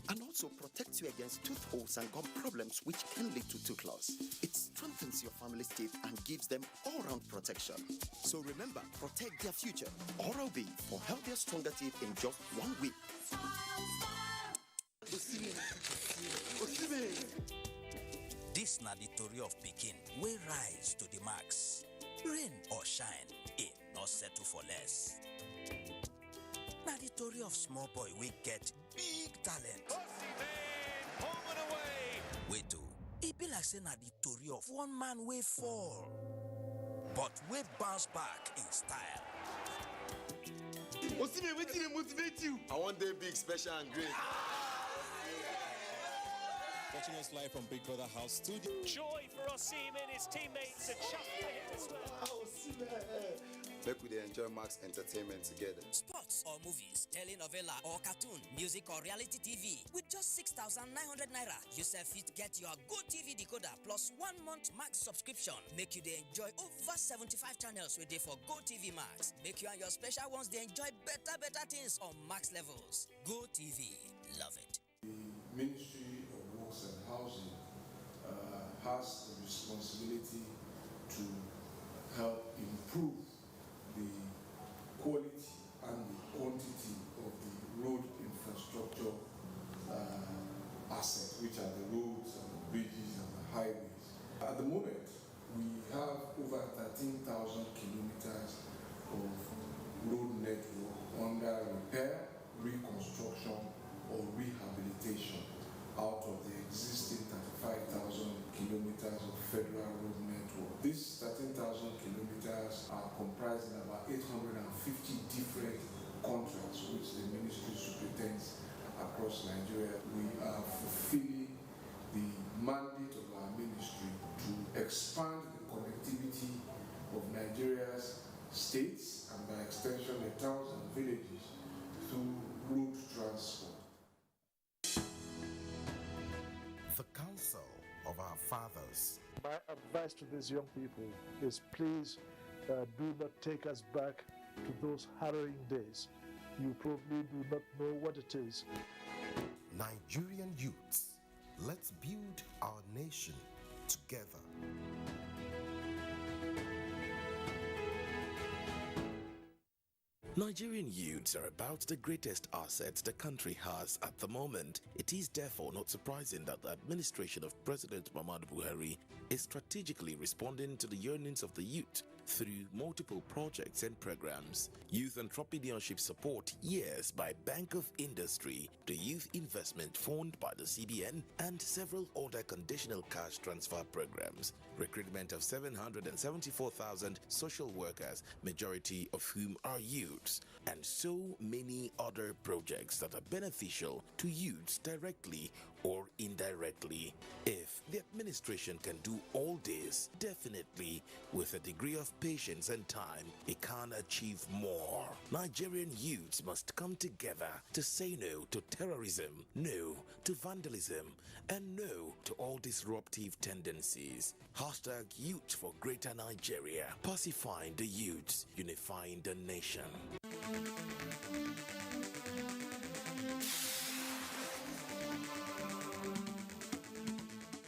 and also protects you against tooth holes and gum problems which can lead to tooth loss. It strengthens your family's teeth and gives them all-round protection. So remember, protect their future. Oral-B for healthier, stronger teeth in just 1 week. This na the story of Pekin, we rise to the max. Rain or shine, it not settle for less. Na the story of small boy we get big talent. Home and away. Wait to, it be like say na the story of one man we fall, but we bounce back in style. Osime, wetin dey motivate you? I want day big, special and great. Watching us live from Big Brother House Studio. Joy for Osime and his teammates, a chuff for him as well. Make we enjoy Max Entertainment together. Sports or movies, telenovela or cartoon, music or reality TV. With just 6,900 naira, you fit get your Go TV decoder plus 1 month Max subscription. Make you they enjoy over 75 channels with they for Go TV Max. Make you and your special ones they enjoy better things on Max levels. Go TV, love it. The Ministry of Works and Housing has the responsibility to help improve the quality and the quantity of the road infrastructure as we have over 13,000 kilometers of road network under repair, reconstruction, or rehabilitation out of the existing 35,000 kilometers of federal road network. These 13,000 kilometers are comprising about 850 different contracts which the ministry superintends across Nigeria. We are fulfilling the mandate of our ministry to expand the connectivity of Nigeria's states and by extension the towns and villages through road transport. The counsel of our fathers. My advice to these young people is please do not take us back to those harrowing days. You probably do not know what it is. Nigerian youths, let's build our nation together. Nigerian youths are about the greatest assets the country has at the moment. It is therefore not surprising that the administration of President Muhammadu Buhari is strategically responding to the yearnings of the youth through multiple projects and programs. Youth Entrepreneurship Support Years by Bank of Industry, the Youth Investment Fund by the CBN, and several other conditional cash transfer programs. Recruitment of 774,000 social workers, majority of whom are youths, and so many other projects that are beneficial to youths directly or indirectly. If the administration can do all this, definitely with a degree of patience and time, it can achieve more. Nigerian youths must come together to say no to terrorism, no to vandalism, and no to all disruptive tendencies. Hashtag Youth for Greater Nigeria. Pacifying the youths, unifying the nation.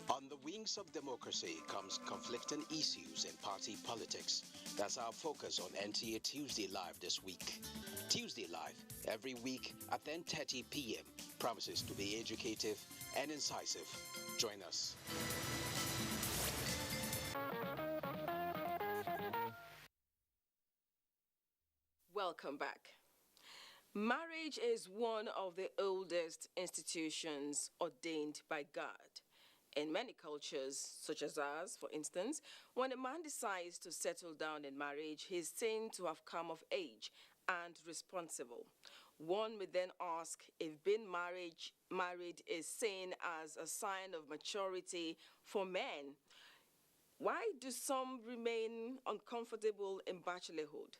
On the wings of democracy comes conflicting issues in party politics. That's our focus on NTA Tuesday Live this week. Tuesday Live, every week at 10:30 p.m. promises to be educative and incisive. Join us. Welcome back. Marriage is one of the oldest institutions ordained by God. In many cultures, such as ours, for instance, when a man decides to settle down in marriage, he is seen to have come of age and responsible. One may then ask if being married is seen as a sign of maturity for men. Why do some remain uncomfortable in bachelorhood,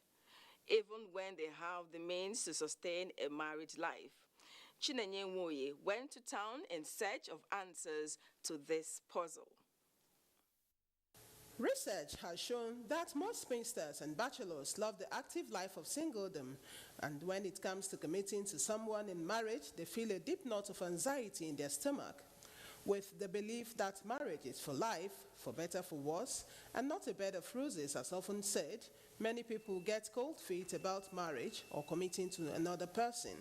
even when they have the means to sustain a married life? Chinenye Nwoye went to town in search of answers to this puzzle. Research has shown that most spinsters and bachelors love the active life of singledom, and when it comes to committing to someone in marriage, they feel a deep knot of anxiety in their stomach. With the belief that marriage is for life, for better, for worse, and not a bed of roses as often said, many people get cold feet about marriage or committing to another person.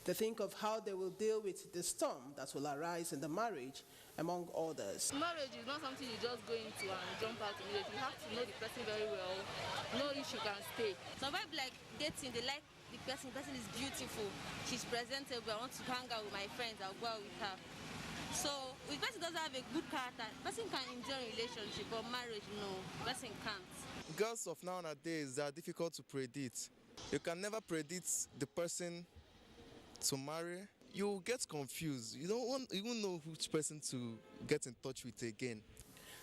They think of how they will deal with the storm that will arise in the marriage, among others. Marriage is not something you just go into and jump out immediately. You have to know the person very well, know if you can stay. Some people like dating, they like the person is beautiful, she's presentable, I want to hang out with my friends, I'll go out with her. So if the person doesn't have a good character, the person can enjoy a relationship, but marriage, no, the person can't. Girls of nowadays are difficult to predict. You can never predict the person to marry. You get confused. You don't even know which person to get in touch with again.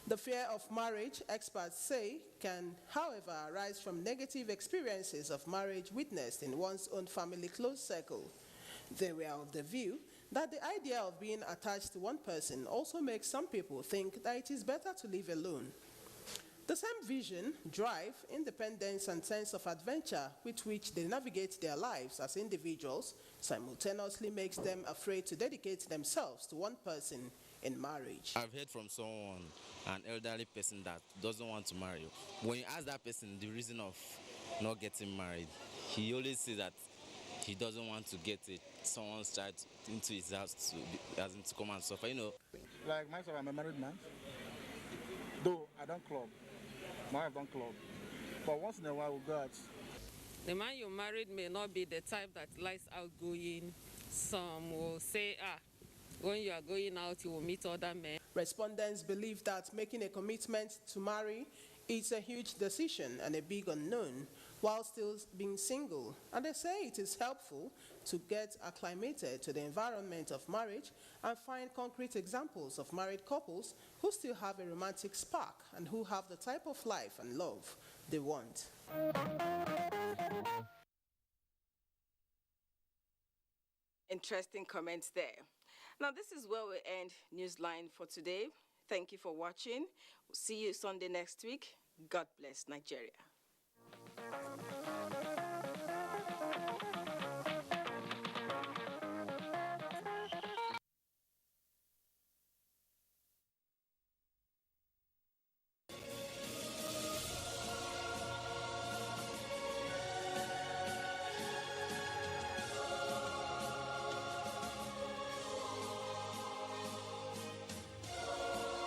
The fear of marriage, experts say, can, however, arise from negative experiences of marriage witnessed in one's own family close circle. They were of the view that the idea of being attached to one person also makes some people think that it is better to live alone. The same vision, drive, independence, and sense of adventure with which they navigate their lives as individuals simultaneously makes them afraid to dedicate themselves to one person in marriage. I've heard from someone, an elderly person that doesn't want to marry. When you ask that person the reason of not getting married, he always says that he doesn't want to get someone's child into his house to come and suffer, Like myself, I'm a married man. Though I don't club. My wife don't club. But once in a while we go out. The man you married may not be the type that likes outgoing. Some will say, when you are going out, you will meet other men. Respondents believe that making a commitment to marry is a huge decision and a big unknown while still being single. And they say it is helpful to get acclimated to the environment of marriage and find concrete examples of married couples who still have a romantic spark and who have the type of life and love they want. Interesting comments there. Now, this is where we end Newsline for today. Thank you for watching. We'll see you Sunday next week. God bless Nigeria.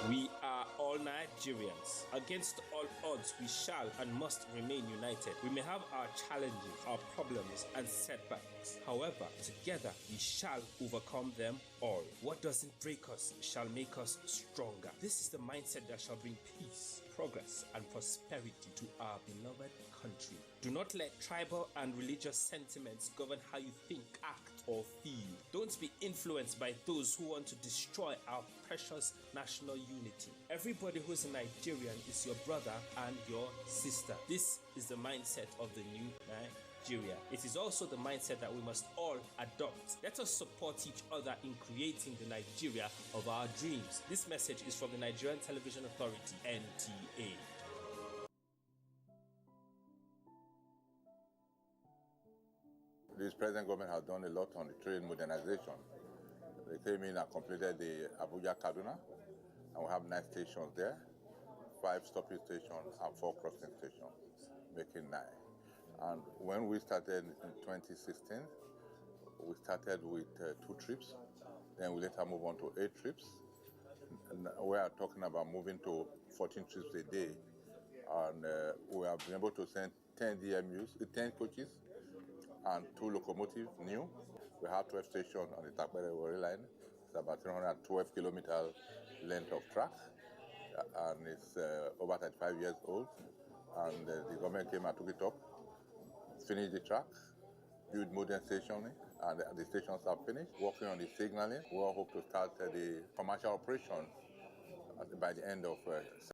We are all Nigerians. Against all odds, we shall and must remain united. We may have our challenges, our problems, and setbacks. However, together we shall overcome them all. What doesn't break us shall make us stronger. This is the mindset that shall bring peace, progress, and prosperity to our beloved country. Do not let tribal and religious sentiments govern how you think, act, or feel. Don't be influenced by those who want to destroy our precious national unity. Everybody who is a Nigerian is your brother and your sister. This is the mindset of the new Nigeria. It is also the mindset that we must all adopt. Let us support each other in creating the Nigeria of our dreams. This message is from the Nigerian Television Authority, NTA. This present government has done a lot on the train modernization. They came in and completed the Abuja Kaduna, and we have 9 stations there, 5 stopping stations and 4 crossing stations, making 9. And when we started in 2016, we started with 2 trips, then we later moved on to 8 trips. And we are talking about moving to 14 trips a day, and we have been able to send 10 DMUs, 10 coaches, and 2 locomotives new. We have 12 stations on the Takbere line. It's about 312 kilometer length of track, and it's over 35 years old. And the government came and took it up, finished the track, built modern stationing, and the stations are finished. Working on the signaling. We all hope to start the commercial operation by the end of